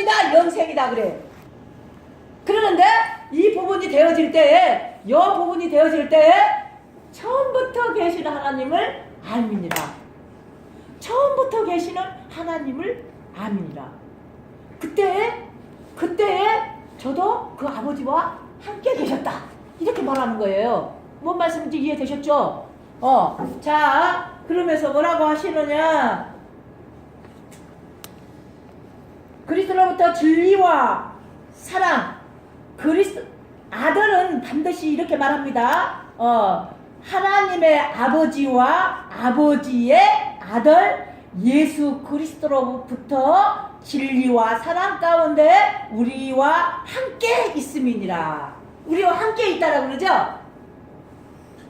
영원이다 영생이다 그래. 그러는데 이 부분이 되어질 때에 여 부분이 되어질 때에 처음부터 계시는 하나님을 아미니라. 처음부터 계시는 하나님을 아미니라. 그때에 저도 그 아버지와 함께 계셨다 이렇게 말하는 거예요. 뭔 말씀인지 이해되셨죠? 자 그러면서 뭐라고 하시느냐. 그리스도로부터 진리와 사랑. 아들은 반드시 이렇게 말합니다. 하나님의 아버지와 아버지의 아들 예수 그리스도로부터 진리와 사랑 가운데 우리와 함께 있음이니라. 우리와 함께 있다라고 그러죠?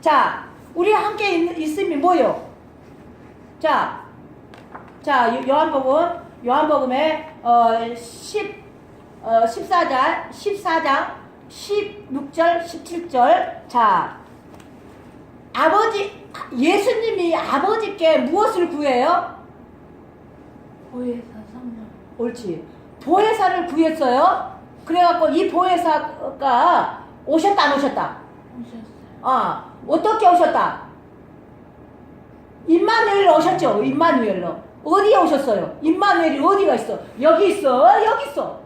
자, 우리와 함께 있음이 뭐요? 자, 요한복음에 14장 16절 17절. 자, 예수님이 아버지께 무엇을 구해요? 보혜사 성령. 옳지. 보혜사를 구했어요. 그래갖고 이 보혜사가 오셨다 안 오셨다? 오셨어요. 어떻게 오셨다? 임마누엘로 오셨죠. 임마누엘로. 어디에 오셨어요? 임마누엘이 어디가 있어? 여기 있어. 여기 있어.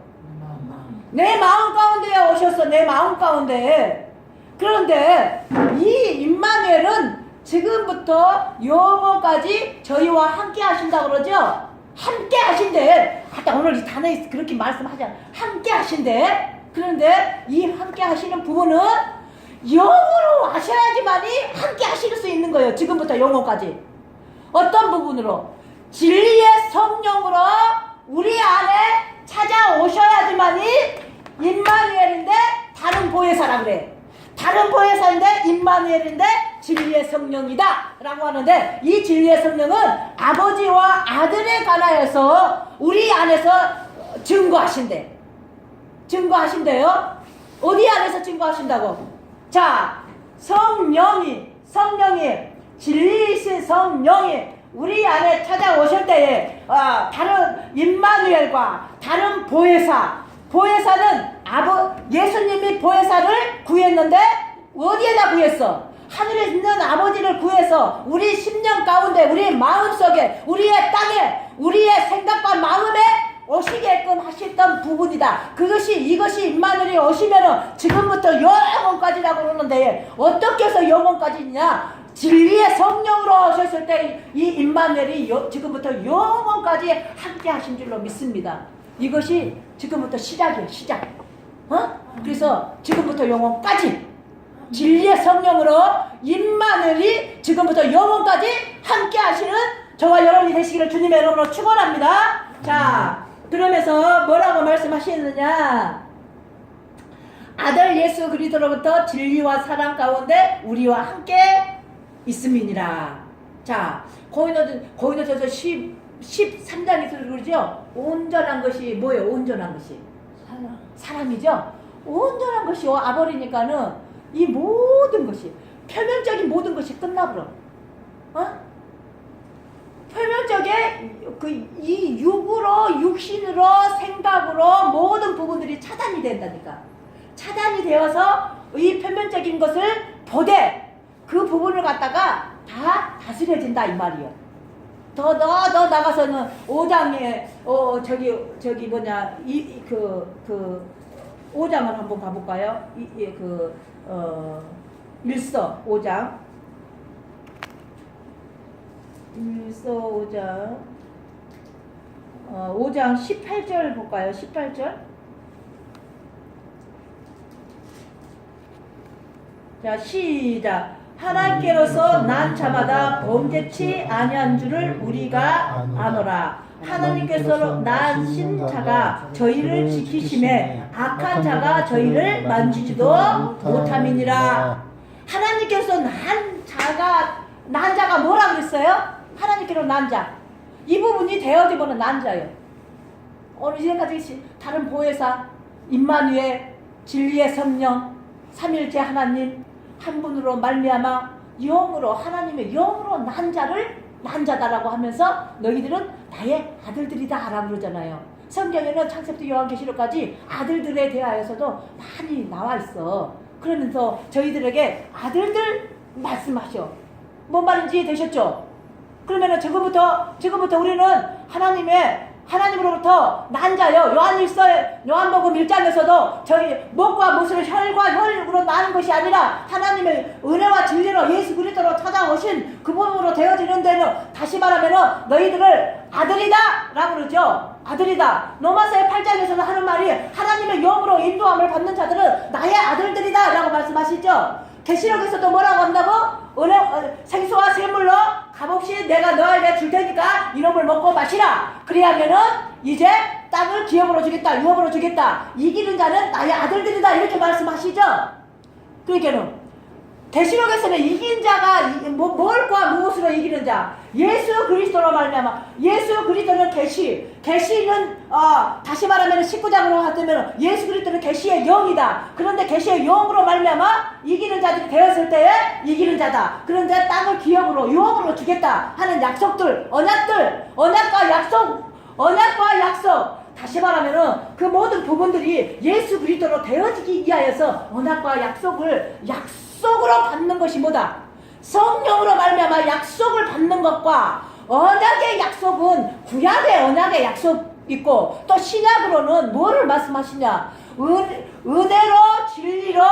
내 마음 가운데에 오셨어. 내 마음 가운데. 그런데 이 임마누엘은 지금부터 영원까지 저희와 함께 하신다고 그러죠? 함께 하신대. 오늘 이 단어에 그렇게 말씀하잖아. 함께 하신대. 그런데 이 함께 하시는 부분은 영으로 하셔야지만이 함께 하실 수 있는 거예요. 지금부터 영원까지. 어떤 부분으로? 진리의 성령으로 우리 안에 찾아오셔야지만이 임마누엘인데 다른 보혜사라 그래. 다른 보혜사인데 임마누엘인데 진리의 성령이다 라고 하는데, 이 진리의 성령은 아버지와 아들에 관하여서 우리 안에서 증거하신대. 증거하신대요. 어디 안에서 증거하신다고? 자, 성령이 진리이신 성령이 우리 안에 찾아오실 때에 다른 임마누엘과 다른 보혜사는 예수님이 보혜사를 구했는데 어디에다 구했어? 하늘에 있는 아버지를 구해서 우리 심령 가운데, 우리의 마음속에, 우리의 땅에, 우리의 생각과 마음에 오시게끔 하셨던 부분이다. 이것이 임마누엘이 오시면은 지금부터 영원까지라고 그러는데, 어떻게 해서 영원까지냐? 진리의 성령으로 오셨을 때 이 임마누엘이 지금부터 영원까지 함께 하신 줄로 믿습니다. 이것이 지금부터 시작이에요. 시작. 그래서 지금부터 영원까지 진리의 성령으로 임마누엘이 지금부터 영원까지 함께 하시는 저와 여러분이 되시기를 주님의 이름으로 축원합니다. 자, 그러면서 뭐라고 말씀하시느냐? 아들 예수 그리스도로부터 진리와 사랑 가운데 우리와 함께 있음이니라. 자, 고린도전서 13장에서 그러죠? 온전한 것이 뭐예요? 온전한 것이 사랑이죠? 온전한 것이 와버리니까는 이 모든 것이, 표면적인 모든 것이 끝나버려. 표면적인 이 육신으로, 생각으로 모든 부분들이 차단이 된다니까. 차단이 되어서 이 표면적인 것을 보되 그 부분을 갖다가 다 다스려진다 이 말이에요. 더 나가서는 5장에 저기 뭐냐 5장을 한번 가볼까요? 일서 5장. 일서 5장 18절 볼까요? 18절. 자, 시작. 하나님께로서 난 자마다 범죄치 아니한 줄을 우리가 아노라. 하나님께서 난 신자가 저희를 지키심에 악한 자가 저희를 만지지도 못함이니라. 하나님께서 난 자가 뭐라 그랬어요? 하나님께로 난 자. 이 부분이 되어지면 난 자예요. 이제까지 다른 보혜사, 임마누엘, 진리의 성령, 삼일째 하나님 한 분으로 말미암아 영으로, 하나님의 영으로 난 자다라고 하면서 너희들은 나의 아들들이다 라고 그러잖아요. 성경에는 창세부터 요한계시록까지 아들들에 대하여서도 많이 나와 있어. 그러면서 저희들에게 아들들 말씀하셔. 뭔 말인지 되셨죠? 그러면은 지금부터 우리는 하나님으로부터 난 자요. 요한복음 1장에서도 저희 목과 못을 혈과 혈으로 나는 것이 아니라 하나님의 은혜와 진리로 예수 그리스도로 찾아오신 그 몸으로 되어지는 데는, 다시 말하면은 너희들을 아들이다 라고 그러죠. 아들이다. 로마서의 8장에서도 하는 말이 하나님의 영으로 인도함을 받는 자들은 나의 아들들이다 라고 말씀하시죠. 계시록에서도 뭐라고 한다고? 생수와 샘물로 값없이 내가 너에게 줄 테니까 이놈을 먹고 마시라. 그래야면은 이제 땅을 기업으로 주겠다, 유업으로 주겠다. 이기는 자는 나의 아들들이다. 이렇게 말씀하시죠. 그러니까는 계시록에서는 이긴 자가 뭘과 무엇으로 이기는 자? 예수 그리스도로 말미암아. 예수 그리스도는 계시는 다시 말하면 19장으로 하면 예수 그리스도는 계시의 영이다. 그런데 계시의 영으로 말미암아 이기는 자들이 되었을 때에 이기는 자다. 그런데 땅을 기업으로 유업으로 주겠다 하는 약속들, 언약과 약속. 다시 말하면은 그 모든 부분들이 예수 그리스도로 되어지기 위하여서 언약과 약속으로 받는 것이 뭐다? 성령으로 말미암아 약속을 받는 것과 언약의 약속은 구약의 언약의 약속 있고, 또 신약으로는 뭐를 말씀하시냐? 은혜로 진리로,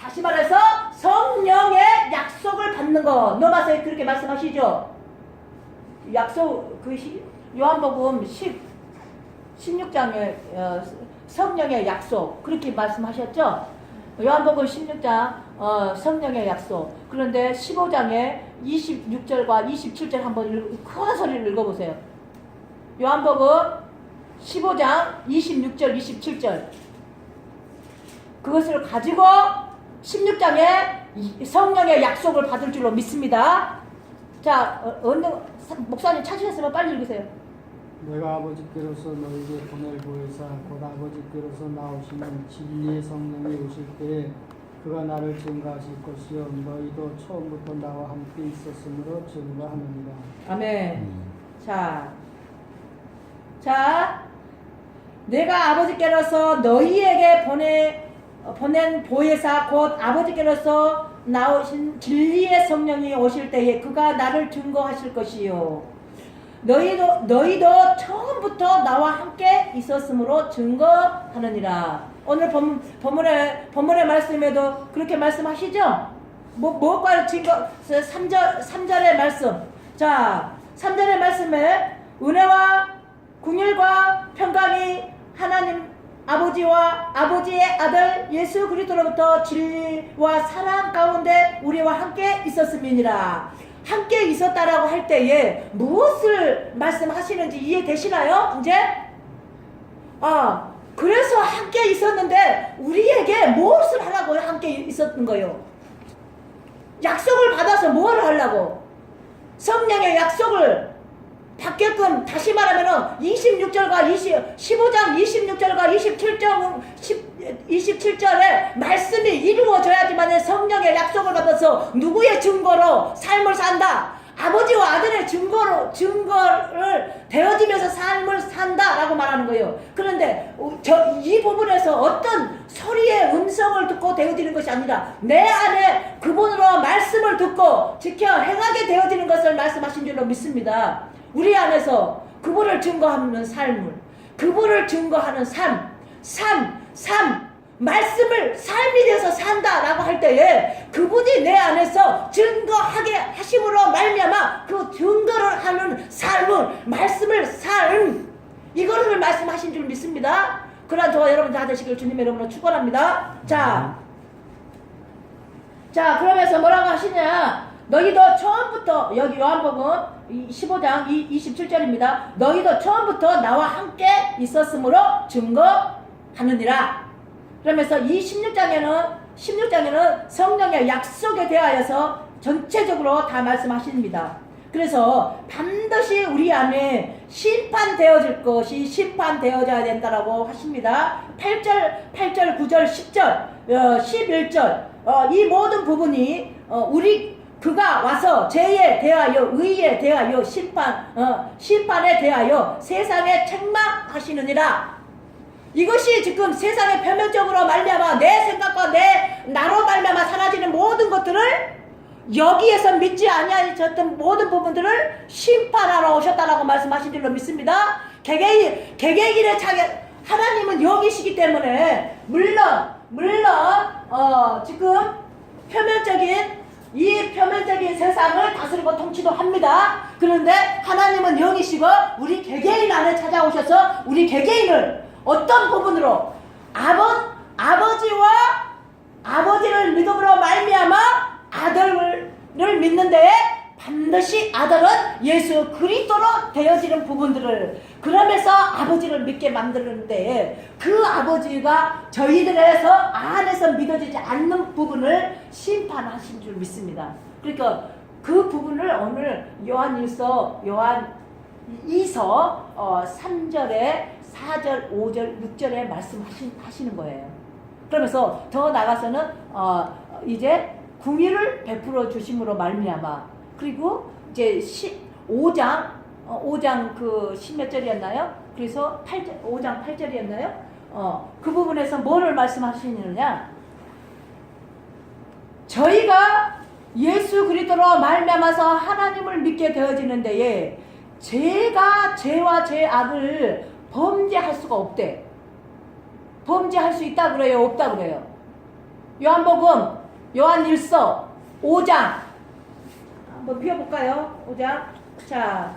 다시 말해서 성령의 약속을 받는 것. 로마서에 그렇게 말씀하시죠. 약속 요한복음 16장에 성령의 약속 그렇게 말씀하셨죠. 요한복음 16장 성령의 약속. 그런데 15장에 26절과 27절 한번 큰 소리를 읽어보세요. 요한복음 15장 26절 27절 그것을 가지고 16장에 성령의 약속을 받을 줄로 믿습니다. 자, 목사님 찾으셨으면 빨리 읽으세요. 내가 아버지께로서 너희에게 보낼 보혜사 곧 아버지께로서 나오시는 진리의 성령이 오실 때에 그가 나를 증거하실 것이요 너희도 처음부터 나와 함께 있었으므로 증거하느니라. 아멘. 자, 내가 아버지께로서 너희에게 보낸 보혜사 곧 아버지께로서 나오신 진리의 성령이 오실 때에 그가 나를 증거하실 것이요 너희도 처음부터 나와 함께 있었으므로 증거하느니라. 오늘 본문의 말씀에도 그렇게 말씀하시죠? 뭐가 증거? 3절의 말씀. 자, 3절의 말씀에 은혜와 긍휼과 평강이 하나님 아버지와 아버지의 아들 예수 그리스도로부터 진리와 사랑 가운데 우리와 함께 있었음이니라. 함께 있었다라고 할 때에 무엇을 말씀하시는지 이해되시나요? 이제? 그래서 함께 있었는데 우리에게 무엇을 하라고 함께 있었던 거예요? 약속을 받아서 뭘 하려고? 성령의 약속을 받게끔, 다시 말하면은 15장 26절과 27절에 말씀이 이루어져야지만 성령의 약속을 받아서 누구의 증거로 삶을 산다? 아버지와 아들의 증거를 되어지면서 삶을 산다라고 말하는 거예요. 그런데 이 부분에서 어떤 소리의 음성을 듣고 되어지는 것이 아니라 내 안에 그분으로 말씀을 듣고 지켜 행하게 되어지는 것을 말씀하신 줄로 믿습니다. 우리 안에서 그분을 증거하는 삶을, 그분을 증거하는 말씀을 삶이 돼서 산다라고 할 때에 그분이 내 안에서 증거하게 하심으로 말미암아 그 증거를 하는 삶은 말씀을 이거를 말씀하신 줄 믿습니다. 그러한 저와 여러분 다 되시길 주님의 이름으로 축원합니다. 자, 그러면서 뭐라고 하시냐? 너희도 처음부터, 여기 요한복음 15장 27절입니다. 너희도 처음부터 나와 함께 있었으므로 증거하느니라. 그러면서 이 16장에는 성령의 약속에 대하여서 전체적으로 다 말씀하십니다. 그래서 반드시 우리 안에 심판되어질 것이 심판되어져야 된다라고 하십니다. 8절, 9절, 10절, 11절 이 모든 부분이 그가 와서 죄에 대하여 의에 대하여 심판에 대하여 세상에 책망하시느니라. 이것이 지금 세상에 표면적으로 말미암아 내 생각과 내 나로 말미암아 사라지는 모든 것들을 여기에서 믿지 아니하셨던 모든 부분들을 심판하러 오셨다라고 말씀하신 줄로 믿습니다. 개개인의 자기 하나님은 여기시기 때문에 물론 지금 이 표면적인 세상을 다스리고 통치도 합니다. 그런데 하나님은 영이시고 우리 개개인 안에 찾아오셔서 우리 개개인을 어떤 부분으로 아버지를 믿음으로 말미암아 아들을 믿는데 반드시 아들은 예수 그리스도로 되어지는 부분들을 그러면서 아버지를 믿게 만드는데 그 아버지가 저희들에서 안에서 믿어지지 않는 부분을 심판하신 줄 믿습니다. 그러니까 그 부분을 오늘 요한이서 3절에 4절, 5절, 6절에 말씀하시는 거예요. 그러면서 더 나가서는 이제 궁의를 베풀어 주심으로 말미암아 그리고 이제 5장 그 10몇 절이었나요? 그래서 5장 8절이었나요? 그 부분에서 뭐를 말씀하시느냐? 저희가 예수 그리스도로 말미암아서 하나님을 믿게 되어지는 데에 죄와 죄악을 범죄할 수가 없대. 범죄할 수 있다 그래요? 없다 그래요? 요한복음 요한일서 5장 한번 펴볼까요? 5장 자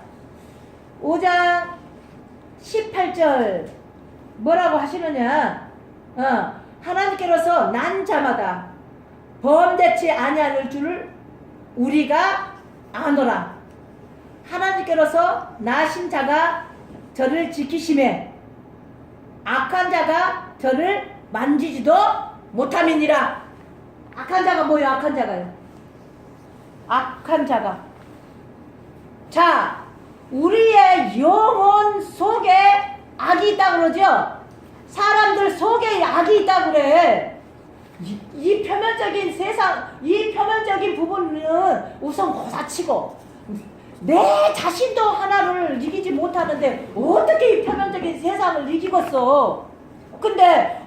5장 18절 뭐라고 하시느냐? 하나님께로서 난 자마다 범죄치 아니할 줄을 우리가 아노라. 하나님께로서 나신 자가 저를 지키심에 악한 자가 저를 만지지도 못함이니라. 악한 자가 뭐예요? 악한 자가요. 악한 자가. 자, 우리의 영혼 속에 악이 있다 그러죠? 사람들 속에 악이 있다 그래. 이 표면적인 세상, 이 표면적인 부분은 우선 고사치고 내 자신도 하나를 이기지 못하는데 어떻게 이 표면적인 세상을 이기겠어? 근데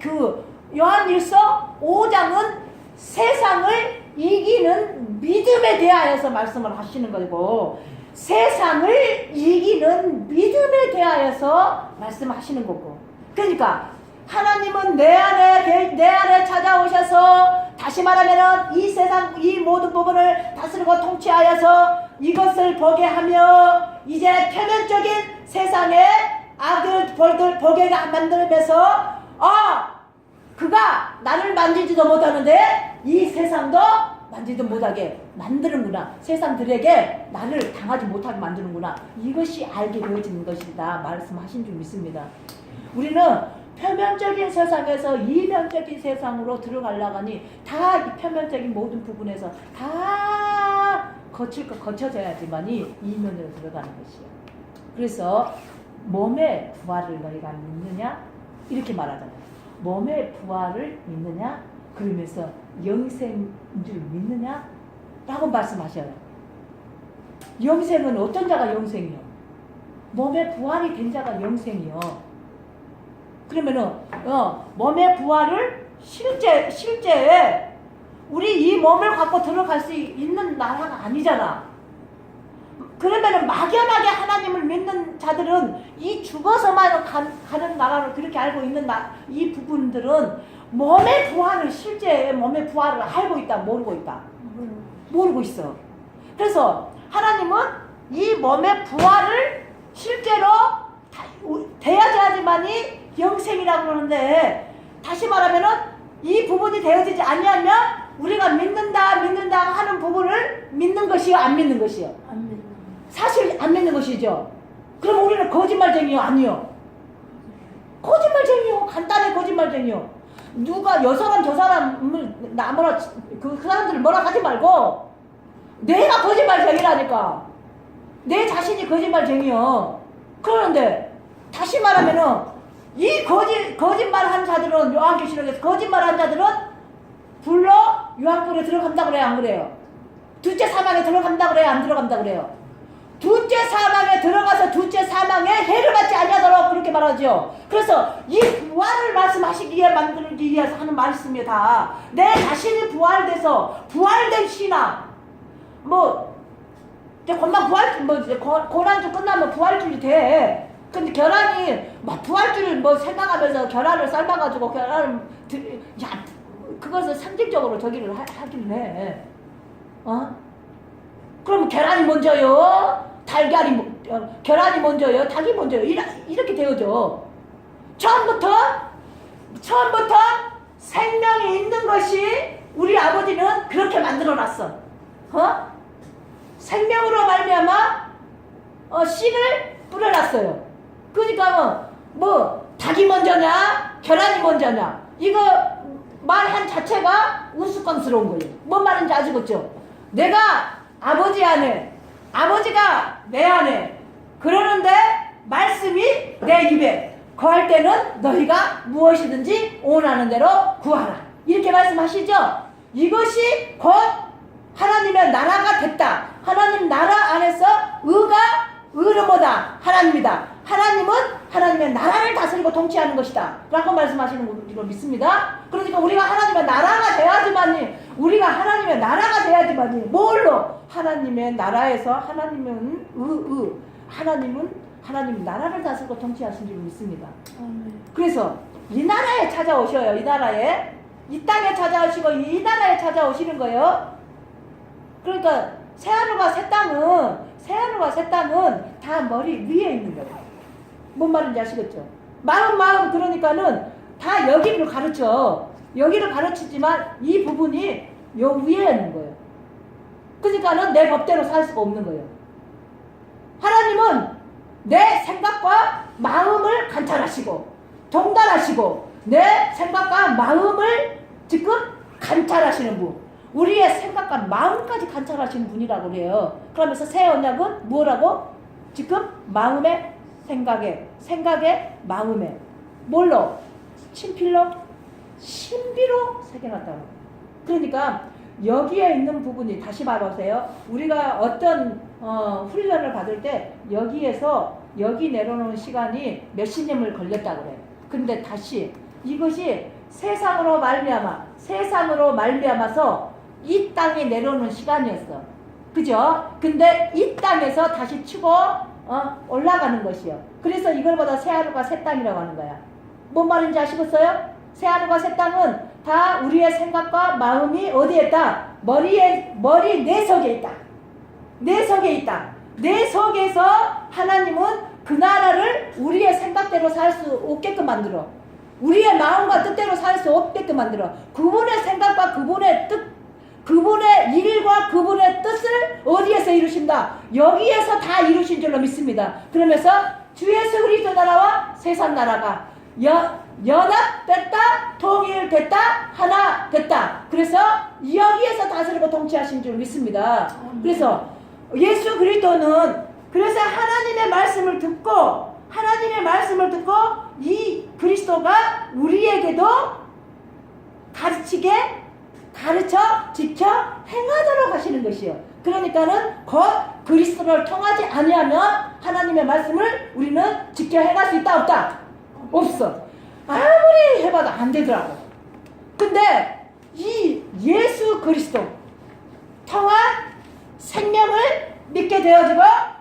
그 요한일서 5장은 세상을 이기는 믿음에 대하여서 말씀을 하시는 거고 세상을 이기는 믿음에 대하여서 말씀하시는 거고 그러니까 하나님은 내 안에 찾아오셔서 다시 말하면은 이 세상 이 모든 부분을 다스리고 통치하여서 이것을 보게 하며 이제 표면적인 세상에 악을 보게 만들면서 그가 나를 만지지도 못하는데 이 세상도 만지도 못하게 만드는구나. 세상들에게 나를 당하지 못하게 만드는구나. 이것이 알게 되어지는 것이다 말씀하신 줄 믿습니다. 우리는 표면적인 세상에서 이면적인 세상으로 들어가려고 하니 다 이 표면적인 모든 부분에서 다 거쳐져야지만이 이면으로 들어가는 것이에요. 그래서 몸의 부활을 너희가 믿느냐? 이렇게 말하잖아요. 몸의 부활을 믿느냐? 그러면서 영생인 줄 믿느냐? 라고 말씀하셔요. 영생은 어떤 자가 영생이요? 몸의 부활이 된 자가 영생이요. 그러면은 몸의 부활을 실제 우리 이 몸을 갖고 들어갈 수 있는 나라가 아니잖아. 그러면은 막연하게 하나님을 믿는 자들은 이 죽어서만 가는 나라를 그렇게 알고 있는 이 부분들은 몸의 부활을 실제 몸의 부활을 알고 있다 모르고 있다? 모르고 있어. 그래서 하나님은 이 몸의 부활을 실제로 되어져야지만이 영생이라고 그러는데 다시 말하면은 이 부분이 되어지지 아니하면 우리가 믿는다 하는 부분을 믿는 것이요 안 믿는 것이요? 안 믿는. 사실 안 믿는 것이죠. 그럼 우리는 거짓말쟁이요 아니요? 거짓말쟁이요. 간단히 거짓말쟁이요. 누가 여 사람 저 사람을 나무라 그 사람들을 뭐라 하지 말고 내가 거짓말쟁이라니까. 내 자신이 거짓말쟁이요. 그러는데 다시 말하면은 이 거짓말한 자들은 요한계시록에서 거짓말한 자들은 불로 유황불에 들어간다 그래요 안 그래요? 둘째 사망에 들어간다 그래요? 안 들어간다 그래요? 둘째 사망에 들어가서 둘째 사망에 해를 받지 아니하도록 그렇게 말하죠. 그래서 이 부활을 말씀하시기에 만들기 위해서 하는 말씀이다. 내 자신이 부활돼서 부활된 신앙, 뭐 이제 곧만 부활, 뭐 이제 고난주 끝나면 부활주일이 돼. 근데 계란이 막 부활주를 뭐 생각하면서 계란을 삶아가지고 계란을 야 그것을 상징적으로 저기를 하긴 해. 그럼 계란이 먼저요? 계란이 먼저요? 닭이 먼저요? 이렇게 되어져. 처음부터 생명이 있는 것이 우리 아버지는 그렇게 만들어놨어. 생명으로 말미암아 씨를 뿌려놨어요. 그러니까 뭐 닭이 먼저냐 계란이 먼저냐 이거 말한 자체가 우스꽝스러운 거예요. 뭔 말인지 아시겠죠? 내가 아버지 안에 아버지가 내 안에 그러는데 말씀이 내 입에 거할 때는 너희가 무엇이든지 원하는 대로 구하라 이렇게 말씀하시죠. 이것이 곧 하나님의 나라가 됐다. 하나님 나라 안에서 의가 의로보다 하나님이다. 하나님은 하나님의 나라를 다스리고 통치하는 것이다 라고 말씀하시는 걸로 믿습니다. 그러니까 우리가 하나님의 나라가 돼야지만이 뭘로? 하나님의 나라에서 하나님은 하나님 나라를 다스리고 통치하신 줄 믿습니다. 아멘. 그래서 이 나라에 찾아오셔요. 이 나라에 이 땅에 찾아오시고 이 나라에 찾아오시는 거예요. 그러니까 새하늘과 새 땅은 다 머리 위에 있는 거예요. 뭔 말인지 아시겠죠? 마음 그러니까는 다 여기를 가르치지만 이 부분이 요 위에 있는 거예요. 그러니까는 내 법대로 살 수가 없는 거예요. 하나님은 내 생각과 마음을 관찰하시고 통달하시고 내 생각과 마음을 지금 관찰하시는 분, 우리의 생각과 마음까지 관찰하시는 분이라고 그래요. 그러면서 새 언약은 뭐라고? 지금 마음의 생각에 마음에 뭘로? 신비로 새겨놨다고. 그러니까 여기에 있는 부분이 다시 말하세요. 우리가 어떤 훈련을 받을 때 여기에서 여기 내려놓는 시간이 몇십 년을 걸렸다고 그래요. 근데 다시 이것이 세상으로 말미암아서 이 땅에 내려오는 시간이었어. 그죠? 근데 이 땅에서 다시 치고 올라가는 것이요. 그래서 이걸보다 새하늘과 새 땅이라고 하는 거야. 뭔 말인지 아시겠어요? 새하늘과 새 땅은 다 우리의 생각과 마음이 어디에 있다? 머리 내 속에 있다. 내 속에서 하나님은 그 나라를 우리의 생각대로 살 수 없게끔 만들어. 우리의 마음과 뜻대로 살 수 없게끔 만들어. 그분의 생각과 그분의 뜻, 그분의 일과 그분의 뜻을 어디에서 이루신다? 여기에서 다 이루신 줄로 믿습니다. 그러면서 주 예수 그리스도 나라와 세상 나라가 연합됐다, 통일됐다, 하나 됐다. 그래서 여기에서 다스리고 통치하신 줄 믿습니다. 그래서 예수 그리스도는 그래서 하나님의 말씀을 듣고 이 그리스도가 우리에게도 가르쳐 지켜 행하도록 하시는 것이요. 그러니까는 곧 그리스도를 통하지 아니하면 하나님의 말씀을 우리는 지켜 행할 수 있다 없다? 없어. 아무리 해봐도 안 되더라고. 근데 이 예수 그리스도 통한 생명을 믿게 되어지고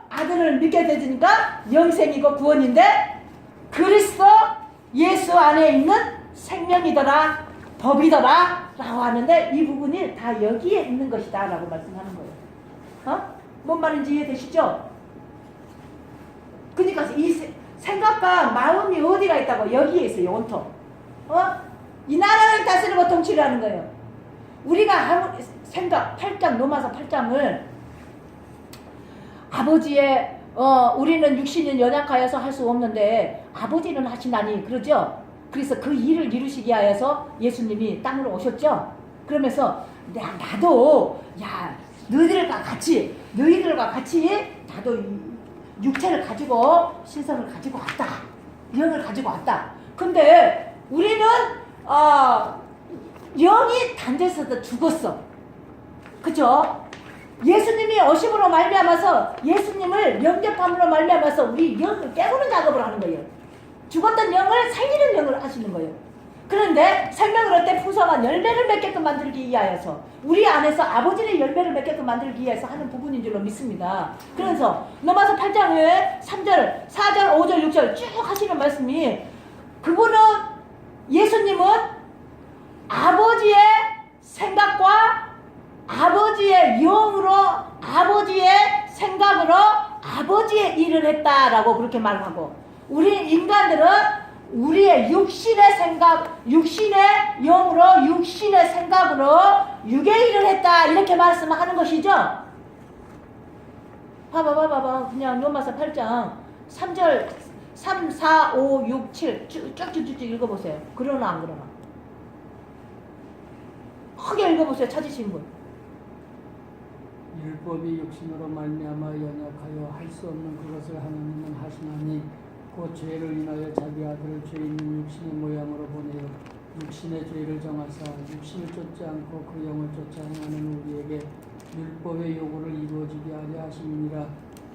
아들을 믿게 되니까 영생이고 구원인데 그리스도 예수 안에 있는 생명이더라 법이더라 라고 하는데 이 부분이 다 여기에 있는 것이다 라고 말씀하는 거예요. 뭔 말인지 이해되시죠? 그러니까 이 생각과 마음이 어디가 있다고? 여기에 있어요. 온통. 이 나라를 다스리고 통치를 하는 거예요. 우리가 아무리 생각 8장 로마서 8장을 아버지의 우리는 육신은 연약하여서 할 수 없는데 아버지는 하시나니 그러죠. 그래서 그 일을 이루시기 하여서 예수님이 땅으로 오셨죠. 그러면서 나도 너희들과 같이 나도 육체를 가지고 신성을 가지고 왔다. 영을 가지고 왔다. 근데 우리는 영이 단죄에서 죽었어. 그죠? 예수님이 오심으로 말미암아서 예수님을 영접함으로 말미암아서 우리 영을 깨우는 작업을 하는 거예요. 죽었던 영을 살리는 영을 하시는 거예요. 그런데 생명을 얻되 풍성한 열매를 맺게끔 만들기 위하여서 우리 안에서 아버지의 열매를 맺게끔 만들기 위해서 하는 부분인 줄로 믿습니다. 그래서 로마서 8장에 3절, 4절, 5절, 6절 쭉 하시는 말씀이 그분은 예수님은 아버지의 생각과 아버지의 영으로 아버지의 생각으로 아버지의 일을 했다라고 그렇게 말하고 우리 인간들은 우리의 육신의 생각, 육신의 영으로 육신의 생각으로 육의 일을 했다 이렇게 말씀하는 것이죠. 봐봐 그냥 로마서 8장 3절 3, 4, 5, 6, 7 쭉쭉쭉 읽어보세요. 그러나 안 그러나 크게 읽어보세요. 찾으신 분. 율법이 육신으로 말미암아 연약하여 할 수 없는 그것을 하나님은 하시나니 곧 죄를 인하여 자기 아들을 죄 있는 육신의 모양으로 보내어 육신의 죄를 정하사 육신을 쫓지 않고 그 영을 쫓아 행하는 우리에게 율법의 요구를 이루어지게 하려 하심이니라.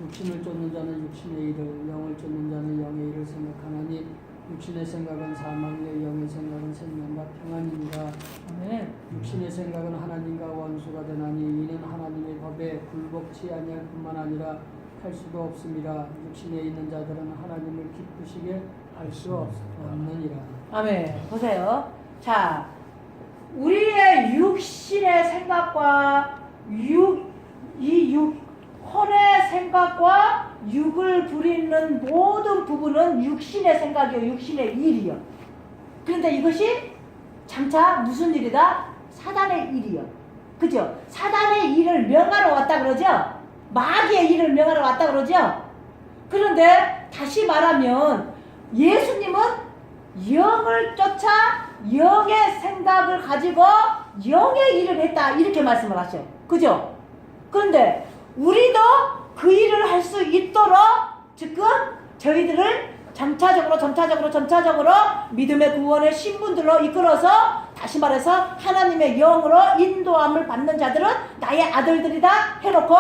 육신을 쫓는 자는 육신의 일을 영을 쫓는 자는 영의 일을 생각하나니 육신의 생각은 사망이요 영의 생각은 생명과 평안이니라. 아멘. 육신의 생각은 하나님과 원수가 되나니 이는 하나님의 법에 굴복치 아니할 뿐만 아니라 할 수도 없음이라. 육신에 있는 자들은 하나님을 기쁘시게 할 수 없느니라. 아멘. 보세요. 자, 우리의 육신의 생각과 혼의 생각과 육을 부리는 모든 부분은 육신의 생각이요, 육신의 일이요. 그런데 이것이 장차 무슨 일이다? 사단의 일이요. 그죠? 사단의 일을 명하러 왔다 그러죠? 마귀의 일을 명하러 왔다 그러죠? 그런데 다시 말하면 예수님은 영을 쫓아 영의 생각을 가지고 영의 일을 했다 이렇게 말씀을 하셔요. 그죠? 그런데 우리도 그 일을 할 수 있도록 지금 저희들을 점차적으로 믿음의 구원의 신분들로 이끌어서 다시 말해서 하나님의 영으로 인도함을 받는 자들은 나의 아들들이다 해놓고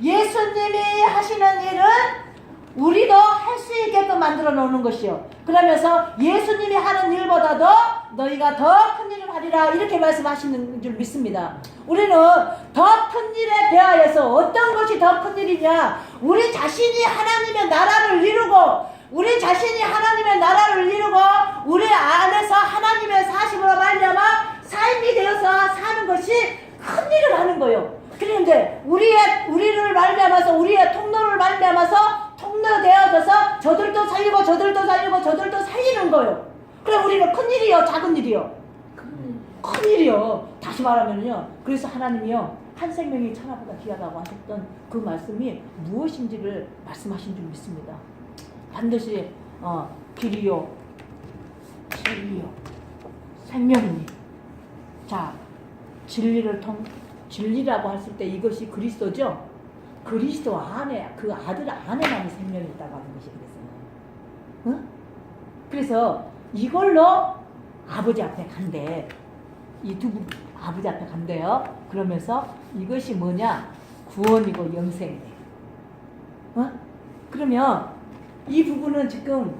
예수님이 하시는 일은 우리도 할 수 있게끔 만들어 놓는 것이요. 그러면서 예수님이 하는 일보다도 너희가 더 큰 일을 하리라 이렇게 말씀하시는 줄 믿습니다. 우리는 더 큰 일에 대하여서 어떤 것이 더 큰 일이냐, 우리 자신이 하나님의 나라를 이루고 우리 자신이 하나님의 나라를 이루고 우리 안에서 하나님의 사심으로 말미암아 삶이 되어서 사는 것이 큰 일을 하는 거예요. 그런데 우리를 말미암아서 우리의 통로를 말미암아서 통로되어져서 저들도 살리고 저들도 살리는 거예요. 그럼 우리는 큰 일이요, 작은 일이요? 큰 일이요. 다시 말하면요. 그래서 하나님이요, 한 생명이 천하보다 귀하다고 하셨던 그 말씀이 무엇인지를 말씀하신 줄 믿습니다. 반드시 길이요, 진리요, 생명이니. 자, 진리라고 했을 때 이것이 그리스도죠. 그리스도 안에, 그 아들 안에만 생명이 있다고 하는 것이 그랬어요. 응? 그래서 이걸로 아버지 앞에 간대. 이 두 분 아버지 앞에 간대요. 그러면서 이것이 뭐냐? 구원이고 영생이래. 그러면 이 부분은 지금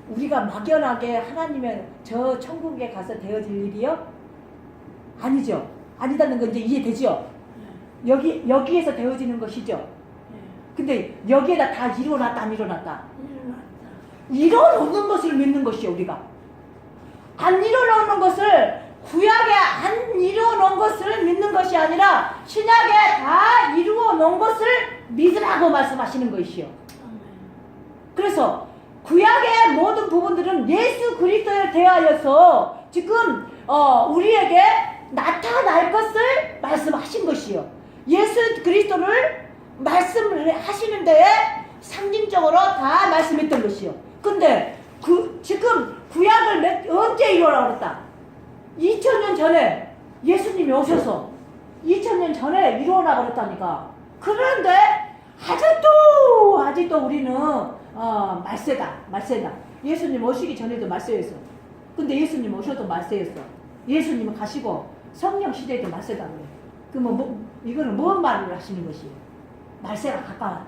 우리가 막연하게 하나님의 저 천국에 가서 되어질 일이요? 아니죠. 아니다는 건 이제 이해되죠? 여기에서 되어지는 것이죠. 근데 여기에다 다 이뤄놨다 안 이뤄놨다? 이뤄놓는 것을 믿는 것이요, 우리가. 안 이뤄놓는 것을, 구약에 안 이루어놓은 것을 믿는 것이 아니라 신약에 다 이루어놓은 것을 믿으라고 말씀하시는 것이요. 그래서 구약의 모든 부분들은 예수 그리스도에 대하여서 지금 우리에게 나타날 것을 말씀하신 것이요. 예수 그리스도를 말씀을 하시는 데에 상징적으로 다 말씀했던 것이요. 근데 지금 구약을 언제 이루어라 그랬다? 2000년 전에 예수님이 오셔서 2000년 전에 이루어라 그랬다니까. 그런데 아직도 우리는 말세다. 예수님 오시기 전에도 말세였어. 근데 예수님 오셔도 말세였어. 예수님은 가시고 성령 시대에도 말세다 그래. 이거는 뭔 말을 하시는 것이에요? 말세가 가까웠다.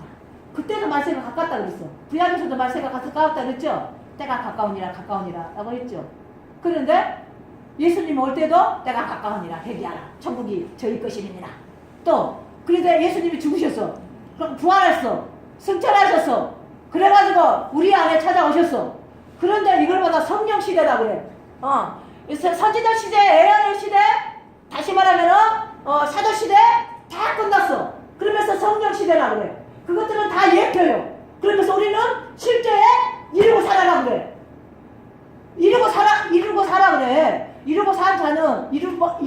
그때도 말세가 가깝다 그랬어. 구약에서도 말세가 가까웠다 그랬죠? 때가 가까우니라 라고 했죠. 그런데 예수님 올 때도 때가 가까우니라 회개하라. 천국이 저희 것이니라. 또 그런데 예수님이 죽으셨어. 그럼 부활했어. 승천하셨어. 그래가지고 우리 안에 찾아오셨어. 그런데 이걸보다 성령 시대라고 그래. 선지자 시대, 예언의 시대, 다시 말하면은 사도 시대 다 끝났어. 그러면서 성령 시대라고 그래. 그것들은 다 예표요. 그러면서 우리는 실제에 이루고 살아라 그래. 이루고 살아 그래. 이루고 산 자는 이루고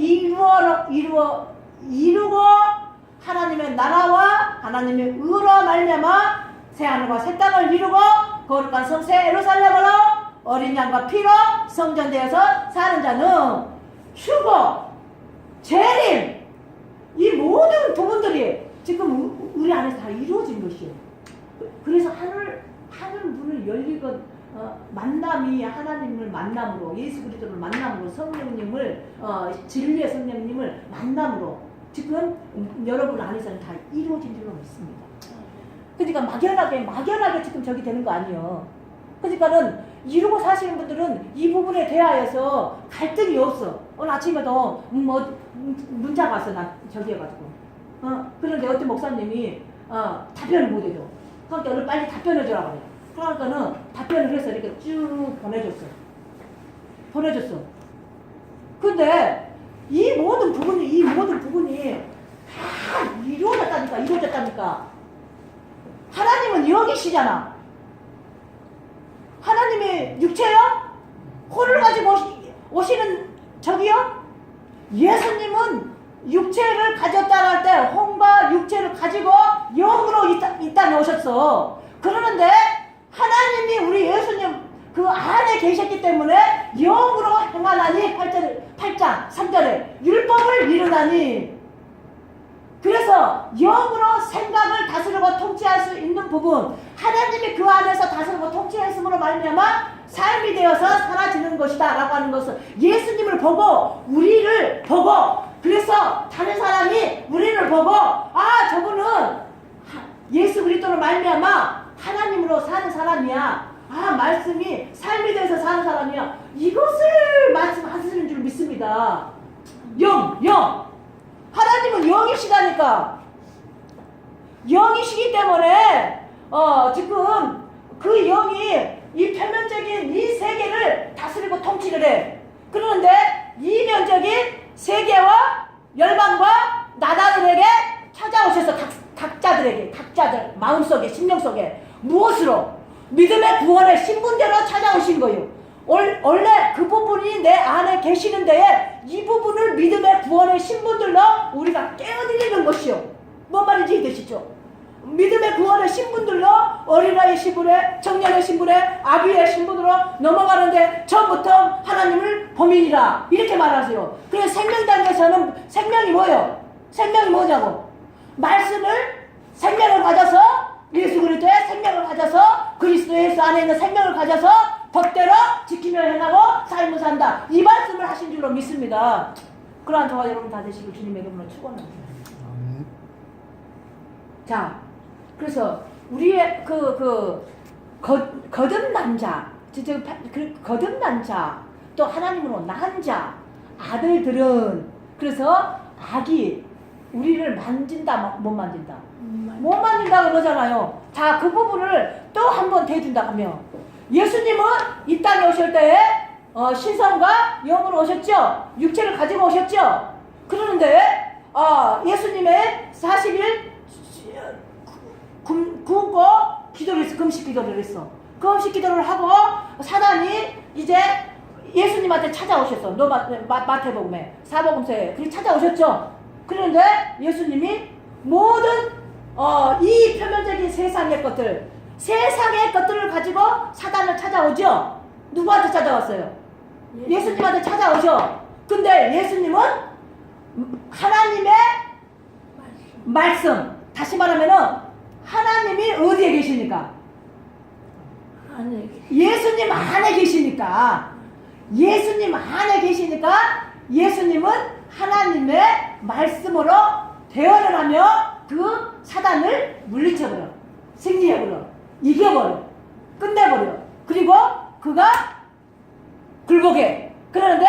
하나님의 나라와 하나님의 의로 말미암아 새 하늘과 새 땅을 이루고 거룩한 성새 예루살렘으로 어린 양과 피로 성전되어서 사는 자는 휴거, 재림, 이 모든 부분들이 지금 우리 안에서 다 이루어진 것이에요. 그래서 하늘 문을 열리건 만남이 하나님을 만남으로 예수 그리스도를 만남으로 성령님을 진리의 성령님을 만남으로 지금 여러분 안에서는 다 이루어진 줄로 믿습니다. 그러니까 막연하게 지금 저기 되는 거 아니에요. 그러니까는 이루고 사시는 분들은 이 부분에 대하여서 갈등이 없어. 오늘 아침에도 문자가 왔어. 나 저기 해가지고 그런데 어떤 목사님이 답변을 못 해줘. 그러니까 오늘 빨리 답변해 주라고 그래. 그러니까는 답변을 해서 이렇게 쭉 보내줬어. 근데 이 모든 부분이 다 이루어졌다니까. 하나님은 여기 계시잖아. 하나님이 육체요? 혼을 가지고 오시는 저기요? 예수님은 육체를 가졌다 할 때 혼과 육체를 가지고 영으로 이 땅에 오셨어. 그러는데 하나님이 우리 예수님 그 안에 계셨기 때문에 영으로 행하나니 8장 3절에 율법을 이루나니. 그래서 영으로 생각을 다스리고 통치할 수 있는 부분, 하나님이 그 안에서 다스리고 통치했음으로 말미암아 삶이 되어서 사라지는 것이다 라고 하는 것은 예수님을 보고 우리를 보고, 그래서 다른 사람이 우리를 보고 저분은 예수 그리스도로 말미암아 하나님으로 사는 사람이야, 말씀이 삶이 되어서 사는 사람이야, 이것을 말씀하시는 줄 믿습니다. 영 하나님은 영이시다니까. 영이시기 때문에 지금 그 영이 이 표면적인 이 세계를 다스리고 통치를 해. 그런데 이면적인 세계와 열방과 나다들에게 찾아오셔서 각자들 마음속에 심령 속에 무엇으로? 믿음의 구원의 신분대로 찾아오신 거예요. 원래 그 부분이 내 안에 계시는 데에 이 부분을 믿음의 구원의 신분들로 우리가 깨어드리는 것이요. 뭔 말인지 이해되시죠? 믿음의 구원의 신분들로 어린아이의 신분에, 청년의 신분에, 아비의 신분으로 넘어가는데 처음부터 하나님을 범인이라 이렇게 말하세요. 그래서 생명당에서는 생명이 뭐예요? 생명이 뭐냐고? 생명을 가져서 예수 그리스도의 생명을 가져서 그리스도 예수 안에 있는 생명을 가져서 법대로 지키며 행하고 삶을 산다. 이 말씀을 하신 줄로 믿습니다. 그러한 저와 여러분 다 되시길 주님의 이름으로 축원합니다. 자, 그래서 우리의 거듭난 자, 거듭난 자, 또 하나님으로 낳은 자, 아들들은 그래서 악이 우리를 만진다, 못 만진다? 못 만진다 그러잖아요. 자, 그 부분을 또 한 번 대준다 하면 예수님은 이 땅에 오실 때에 신성과 영으로 오셨죠? 육체를 가지고 오셨죠? 그러는데 예수님의 40일 굶고 기도를 했어. 금식 기도를 했어. 금식 기도를 하고 사단이 이제 예수님한테 찾아오셨어. 마태복음에 사복음서에 그렇게 찾아오셨죠? 그런데 예수님이 모든 이 표면적인 세상의 것들을 가지고 사단을 찾아오죠? 누구한테 찾아왔어요? 예수님한테 찾아오죠? 근데 예수님은 하나님의 말씀, 다시 말하면은 하나님이 어디에 계시니까? 예수님 안에 계시니까. 예수님 안에 계시니까 예수님은 하나님의 말씀으로 대언을 하며 그 사단을 물리쳐버려. 승리해버려. 이겨버려. 끝내버려. 그리고 그가 굴복해. 그러는데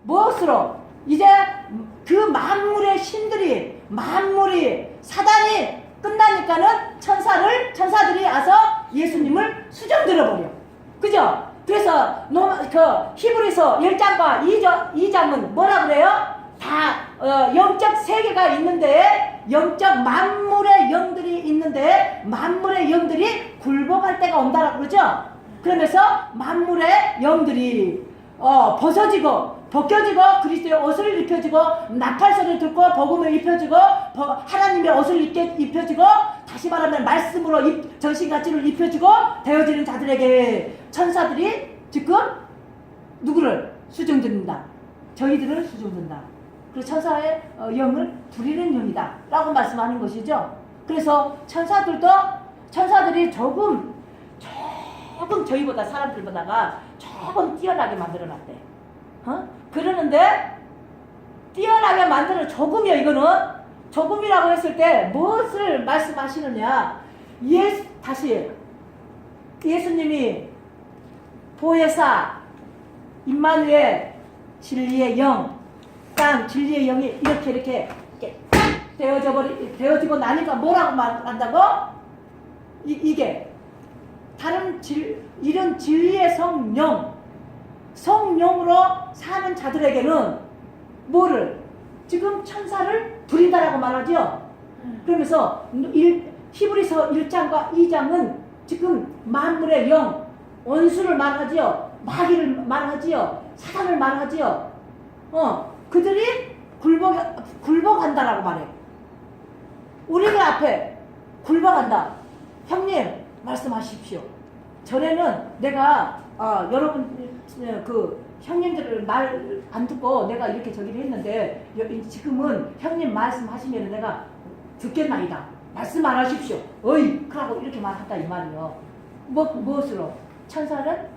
무엇으로? 이제 그 만물의 신들이, 만물이, 사단이 끝나니까는 천사들이 와서 예수님을 수정 들어버려. 그죠? 그래서 히브리서 1장과 2장은 뭐라 그래요? 다 영적 세계가 있는데, 영적 만물의 영들이 있는데 만물의 영들이 굴복할 때가 온다라고 그러죠? 그러면서 만물의 영들이 벗겨지고 그리스도의 옷을 입혀지고 나팔소리를 듣고 복음을 입혀지고 하나님의 옷을 입혀지고 다시 말하면 말씀으로 전신가치를 입혀지고 되어지는 자들에게 천사들이 지금 누구를 수정듣는다. 저희들을 수정듣는다. 그래서 천사의 영을 부리는 영이다 라고 말씀하는 것이죠. 그래서 천사들이 조금 저희보다 사람들보다가 조금 뛰어나게 만들어놨대. 그러는데 뛰어나게 만들어 조금이요. 이거는 조금이라고 했을 때 무엇을 말씀하시느냐? 예수님이 보혜사 임마누엘 진리의 영, 땅 진리의 영이 이렇게 되어지고 나니까 뭐라고 말한다고? 이게 이런 진리의 성령으로 사는 자들에게는 뭐를? 지금 천사를 부린다라고 말하죠. 그러면서 히브리서 1장과 2장은 지금 만물의 영, 원수를 말하지요. 마귀를 말하지요. 사단을 말하지요. 그들이 굴복한다라고 말해. 우리들 앞에 굴복한다. 형님 말씀하십시오. 전에는 내가 여러분 형님들을 말 안 듣고 내가 이렇게 저기를 했는데 지금은 형님 말씀하시면 내가 듣겠나이다. 말씀 안 하십시오. 어이 그러고 이렇게 말한다 이 말이요. 무엇으로? 천사를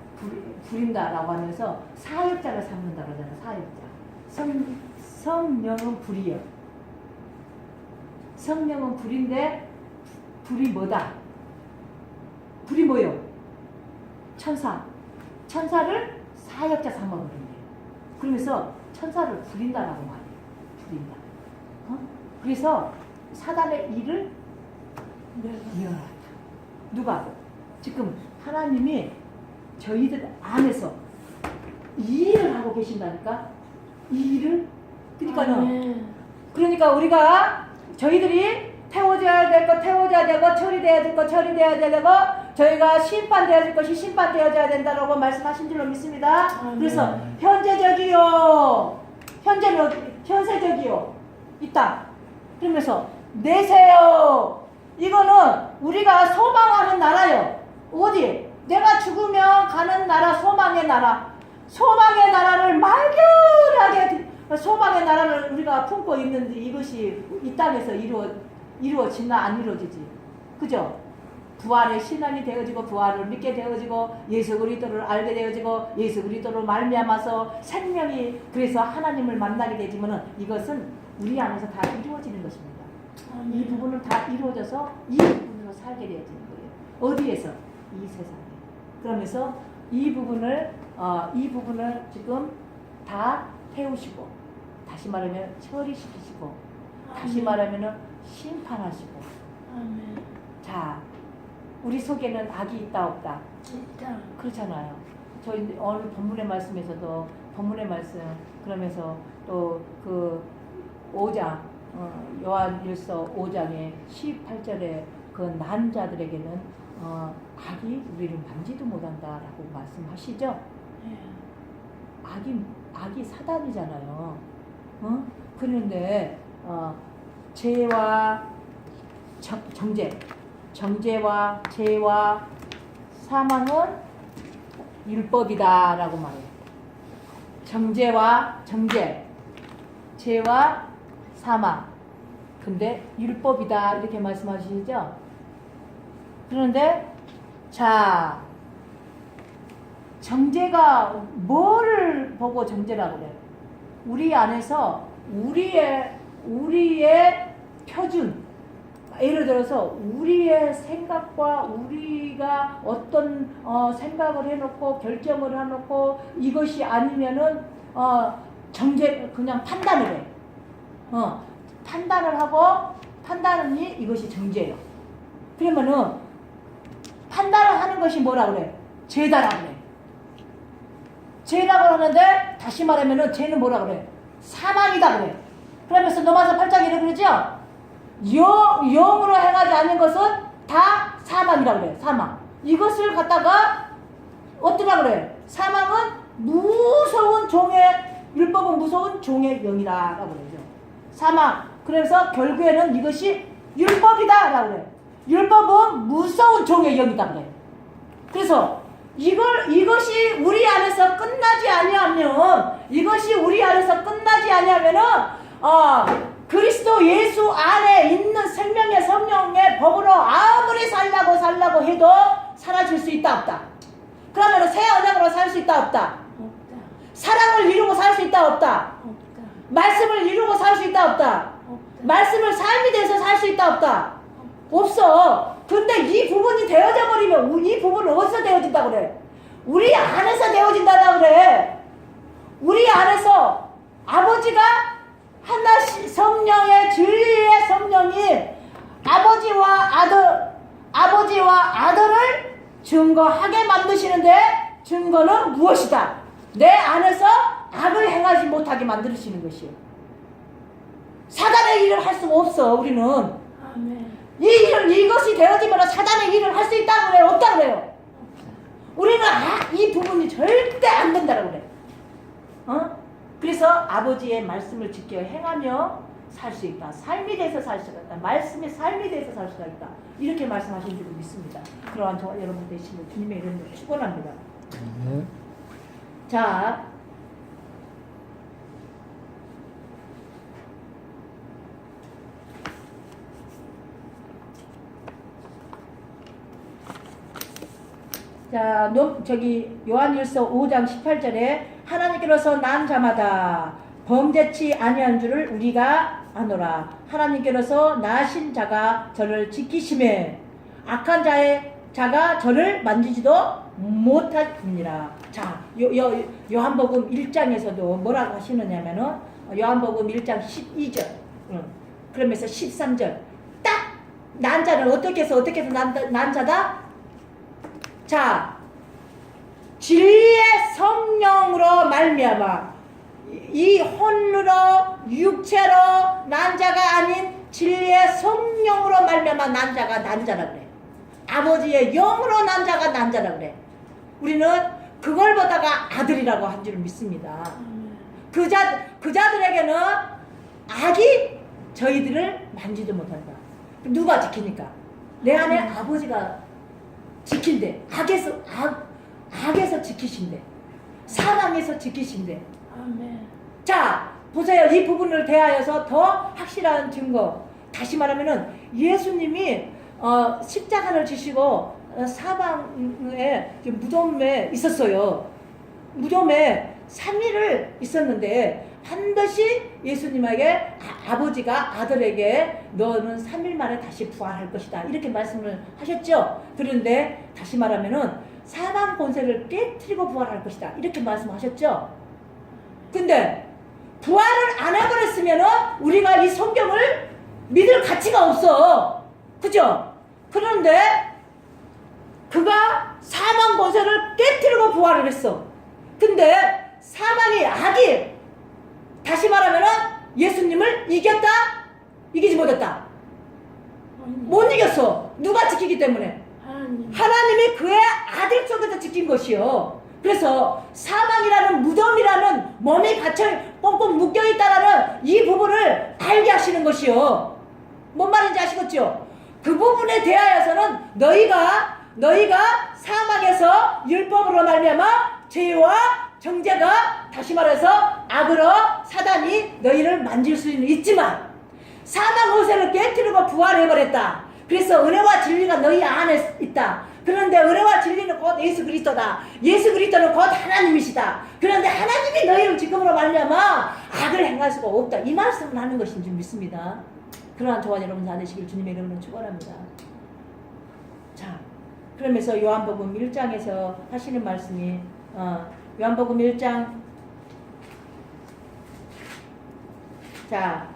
부린다라고 하면서 사역자를 삼는다 그러잖아. 사역자. 성령은 불이요. 성령은 불인데 불이 뭐다? 불이 뭐요? 천사를 사역자 삼아버린대요. 그러면서 천사를 부린다라고 말해요. 부린다. 그래서 사단의 일을 이어놨다. 누가? 지금 하나님이 저희들 안에서 이 일을 하고 계신다니까? 이 일을? 그러니까 우리가 저희들이 태워져야 될 것 태워져야 되고 처리돼야 될 것 처리돼야 되고 저희가 심판되어질 것이 심판되어져야 된다라고 말씀하신 줄로 믿습니다. 그래서 현세적이요 있다. 그러면서 내세요. 이거는 우리가 소망하는 나라요. 어디? 내가 죽으면 가는 나라, 소망의 나라. 소망의 나라를 말결하게 소망의 나라를 우리가 품고 있는데 이것이 이 땅에서 이루어지나 안 이루어지지. 그죠? 부활의 신앙이 되어지고 부활을 믿게 되어지고 예수 그리스도를 알게 되어지고 예수 그리스도로 말미암아서 생명이 그래서 하나님을 만나게 되지만은 이것은 우리 안에서 다 이루어지는 것입니다. 이 부분은 다 이루어져서 이 부분으로 살게 되어지는 거예요. 어디에서? 이 세상에. 그러면서 이 부분을 지금 다 태우시고 다시 말하면 처리시키시고 다시 말하면 심판하시고. 아멘. 자, 우리 속에는 악이 있다 없다? 있다. 그렇잖아요. 저희 오늘 본문의 말씀에서도 본문의 말씀 그러면서 또 그 5장 요한일서 5장의 18절에 그 난 자들에게는 악이 우리를 만지도 못한다라고 말씀하시죠. 네. 악이 사단이잖아요. 그런데 죄와 정죄와 죄와 사망은 율법이다라고 말해요. 정죄와 정죄, 죄와 사망. 근데 율법이다 이렇게 말씀하시죠. 그런데 자, 정죄가 뭐를 보고 정죄라고 그래요? 우리 안에서 우리의 표준, 예를 들어서 우리의 생각과 우리가 어떤 생각을 해놓고 결정을 해놓고 이것이 아니면은 정죄 그냥 판단을 해. 판단을 하고 판단이 이것이 정죄예요. 그러면은 판단을 하는 것이 뭐라 그래? 죄다라고 그래. 죄라고 하는데 다시 말하면은 죄는 뭐라 그래? 사망이다 그래. 그러면서 로마서 8장 이렇게 그러죠? 영으로 행하지 않는 것은 다 사망이라 그래. 사망. 이것을 갖다가 어떠라 그래? 사망은 무서운 율법은 무서운 종의 영이다라고 그러죠. 사망. 그래서 결국에는 이것이 율법이다라고 그래. 율법은 무서운 종의 영이다 그래. 그래서 이것이 우리 안에서 끝나지 아니하면 그리스도 예수 안에 있는 생명의 성령의 법으로 아무리 살라고 해도 사라질 수 있다 없다. 그러면 새 언약으로 살 수 있다 없다. 없다. 사랑을 이루고 살 수 있다 없다. 없다. 말씀을 이루고 살 수 있다 없다. 없다. 말씀을 삶이 돼서 살 수 있다 없다. 없어. 근데 이 부분이 되어져 버리면 이 부분은 어디서 되어진다 그래? 우리 안에서 되어진다고 그래. 우리 안에서 아버지가 하나 성령의 진리의 성령이 아버지와 아들을 증거하게 만드시는데 증거는 무엇이다? 내 안에서 악을 행하지 못하게 만드시는 것이요. 사단의 일을 할 수가 없어. 우리는 아멘. 이것이 되어지면 사단의 일을 할 수 있다고 그래요? 없다고 그래요? 우리는 이 부분이 절대 안 된다고 그래. 그래서 아버지의 말씀을 지켜 행하며 살 수 있다. 삶이 돼서 살 수가 있다. 말씀이 삶이 돼서 살 수가 있다. 이렇게 말씀하신 줄 믿습니다. 그러한 저와 여러분 되시는 주님의 이름으로 축원합니다. 네. 자, 요한일서 5장 18절에 하나님께로서 난 자마다 범죄치 아니한 줄을 우리가 아노라. 하나님께로서 나신 자가 저를 지키심에 악한 자가 저를 만지지도 못하니라. 자, 요한복음 1장에서도 뭐라고 하시느냐면은 요한복음 1장 12절 그러면서 13절 딱 난 자는 어떻게 해서 난 자다? 자, 진리의 성령으로 말미암아 이 혼으로 육체로 난 자가 아닌 진리의 성령으로 말미암아 난 자가 난 자라 그래. 아버지의 영으로 난 자가 난 자라 그래. 우리는 그걸 보다가 아들이라고 한 줄 믿습니다. 그 자들에게는 악이 저희들을 만지도 못한다. 누가 지키니까? 내 안에 아버지가 지킨대. 악에서 지키신대. 사망에서 지키신대. 아멘. 자, 보세요. 이 부분을 대하여서 더 확실한 증거. 다시 말하면은 예수님이 십자가를 지시고 사방에 무덤에 있었어요. 무덤에 3일을 있었는데 반드시 예수님에게 아버지가 아들에게 너는 3일 만에 다시 부활할 것이다. 이렇게 말씀을 하셨죠. 그런데 다시 말하면은 사망 권세를 깨트리고 부활할 것이다. 이렇게 말씀하셨죠. 근데 부활을 안 해버렸으면은 우리가 이 성경을 믿을 가치가 없어. 그죠? 그런데 그가 사망 권세를 깨트리고 부활을 했어. 근데 사망이 악이 다시 말하면은 예수님을 이겼다? 이기지 못했다? 못 이겼어. 누가 지키기 때문에? 하나님이 그의 아들 속에서 지킨 것이요. 그래서 사망이라는 무덤이라는 몸이 갇혀 꽁꽁 묶여있다라는 이 부분을 알게 하시는 것이요. 뭔 말인지 아시겠죠? 그 부분에 대하여서는 너희가 사망에서 율법으로 말미암아 죄와 정죄가 다시 말해서 악으로 사단이 너희를 만질 수는 있지만 사망 권세를 깨트리고 부활해버렸다. 그래서 은혜와 진리가 너희 안에 있다. 그런데 은혜와 진리는 곧 예수 그리스도다. 예수 그리스도는 곧 하나님이시다. 그런데 하나님이 너희를 지금으로 말미암아 악을 행할 수가 없다. 이 말씀을 하는 것인 줄 믿습니다. 그러한 저와 여러분 다 되시길 주님의 이름으로 축원합니다. 자, 그러면서 요한복음 1장에서 하시는 말씀이 요한복음 1장 자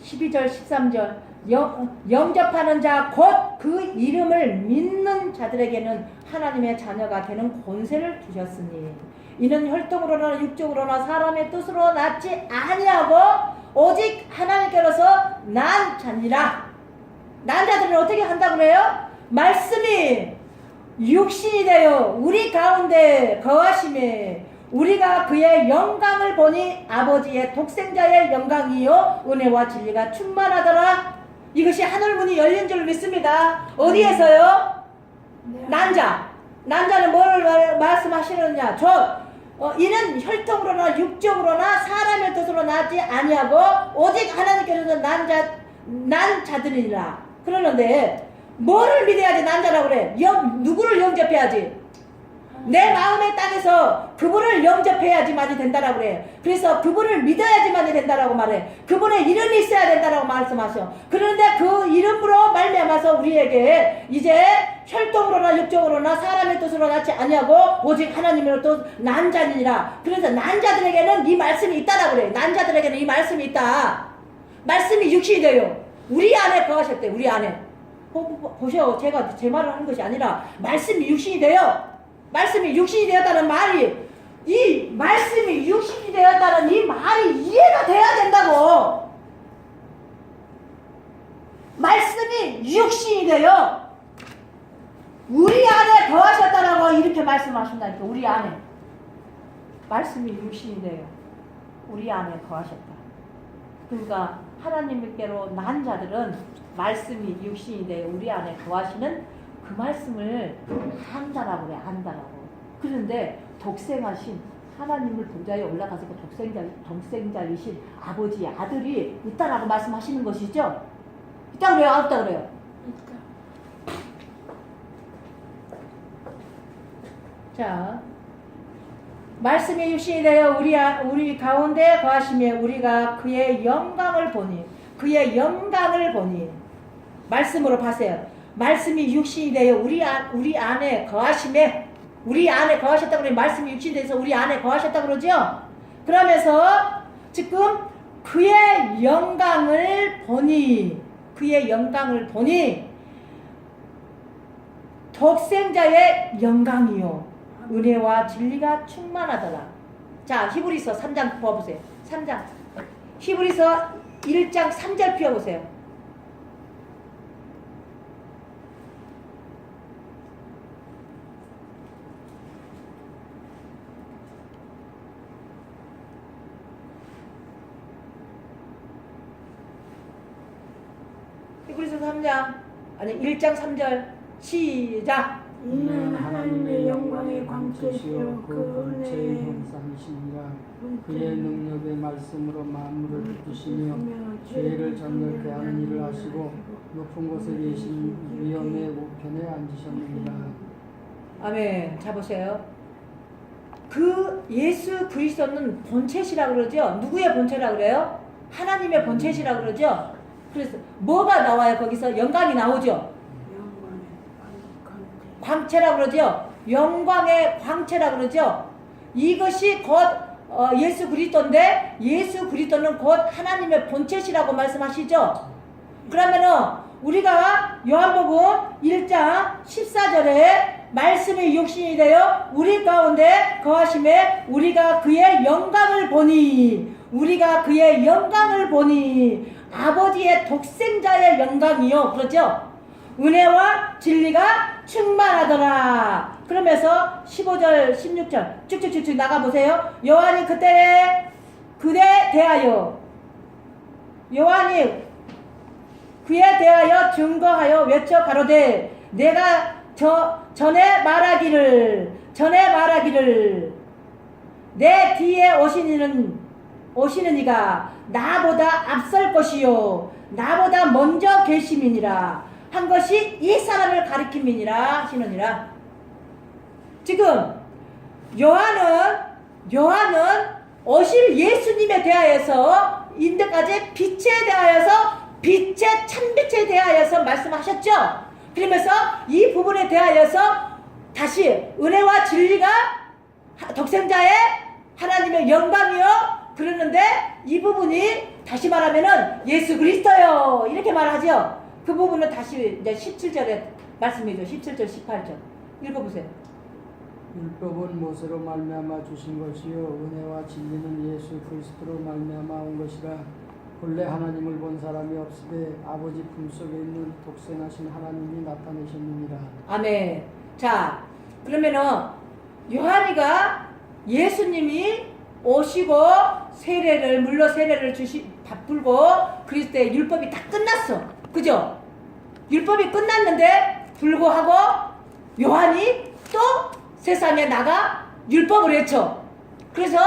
12절 13절 영접하는 자 곧 그 이름을 믿는 자들에게는 하나님의 자녀가 되는 권세를 주셨으니 이는 혈통으로나 육적으로나 사람의 뜻으로 낳지 아니하고 오직 하나님께로서 난 자니라. 난 자들은 어떻게 한다고 그래요? 말씀이 육신이 되어 우리 가운데 거하심에 우리가 그의 영광을 보니 아버지의 독생자의 영광이요 은혜와 진리가 충만하더라. 이것이 하늘문이 열린 줄 믿습니다. 어디에서요? 난자는 뭐를 말씀하시느냐? 이는 혈통으로나 육적으로나 사람의 뜻으로 나지 아니하고 오직 하나님께로서 난 자들이라. 그러는데 뭐를 믿어야지 난자라고 그래? 누구를 영접해야지? 내 마음의 땅에서 그분을 영접해야지만이 된다라고 그래. 그래서 그분을 믿어야지만이 된다라고 말해. 그분의 이름이 있어야 된다라고 말씀하셔. 그런데 그 이름으로 말미암아서 우리에게 이제 혈통으로나 육적으로나 사람의 뜻으로 낳지 아니하고 오직 하나님으로부터 난 자니라. 그래서 난 자들에게는 이 말씀이 있다라고 그래. 난 자들에게는 이 말씀이 있다. 말씀이 육신이 돼요. 우리 안에 거하셨대. 우리 안에. 보셔. 제가 제 말을 하는 것이 아니라 말씀이 육신이 돼요. 말씀이 육신이 되었다는 말이 이 말씀이 육신이 되었다는 이 말이 이해가 돼야 된다고. 말씀이 육신이 되어 우리 안에 거하셨다라고 이렇게 말씀하신다니까. 우리 안에 말씀이 육신이 되어 우리 안에 거하셨다. 그러니까 하나님께로 난 자들은 말씀이 육신이 되어 우리 안에 거하시는 그 말씀을 한다라고 그래. 한다라고. 그런데 독생하신 하나님을 보좌에 올라가서 독생자이신 아버지의 아들이 있다라고 말씀하시는 것이죠. 있다고 그래요? 없다고 그래요? 있다. 자, 말씀이 육신이 되어 우리 가운데 거하시며 우리가 그의 영광을 보니 말씀으로 파세요. 말씀이 육신이 되어 우리 안에 거하심에 우리 안에 거하셨다고 그러면 말씀이 육신이 돼서 우리 안에 거하셨다고 그러죠. 그러면서 지금 그의 영광을 보니 독생자의 영광이요 은혜와 진리가 충만하더라. 자, 히브리서 3장 보아보세요. 3장 히브리서 1장 3절 펴보세요. 히브리서 3장 아니 1장 3절 시작. 이는 하나님의 영광의 광채시요 그 본체의 은혜의 형상이시니라. 그의 능력의 말씀으로 만물을 부시며 죄를 정결케 하는 일을 하시고 높은 곳에 계신 위엄의 우편에 앉으셨느니라. 아멘. 자 보세요. 그 예수 그리스도는 본체시라 그러죠. 누구의 본체라 그래요? 하나님의 본체시라 그러죠. 그래서 뭐가 나와요? 거기서 영광이 나오죠. 광채라 그러죠. 영광의 광채라 그러죠. 이것이 곧 예수 그리스도인데 예수 그리스도는 곧 하나님의 본체시라고 말씀하시죠. 그러면은 우리가 요한복음 1장 14절에 말씀이 육신이 되어 우리 가운데 거하심에 우리가 그의 영광을 보니 아버지의 독생자의 영광이요. 그러죠. 은혜와 진리가 충만하더라. 그러면서 15절 16절 쭉쭉쭉쭉 나가보세요. 요한이 그때 대하여 그에 대하여 증거하여 외쳐 가로되 내가 전에 말하기를 내 뒤에 오시는 이가 나보다 앞설 것이요 나보다 먼저 계심이니라 한 것이 이 사람을 가리킴이니라 하시느니라. 지금 요한은 요한은 오실 예수님에 대하여서 인데까지 빛에 대하여서 빛의 참빛에 대하여서 말씀하셨죠. 그러면서 이 부분에 대하여서 다시 은혜와 진리가 독생자의 하나님의 영광이요 그러는데 이 부분이 다시 말하면은 예수 그리스도요 이렇게 말하죠. 그 부분은 다시 이제 17절에 말씀이죠. 17절 18절 읽어보세요. 율법은 못으로 말미암아 주신 것이요 은혜와 진리는 예수 그리스도로 말미암아 온 것이라. 본래 하나님을 본 사람이 없으되 아버지 품속에 있는 독생하신 하나님이 나타내셨느니라. 아멘. 자, 그러면은 요한이가 예수님이 오시고 세례를 물로 세례를 베풀고 그리스도의 율법이 다 끝났어. 그죠? 율법이 끝났는데 불구하고 요한이 또 세상에 나가 율법을 외쳐. 그래서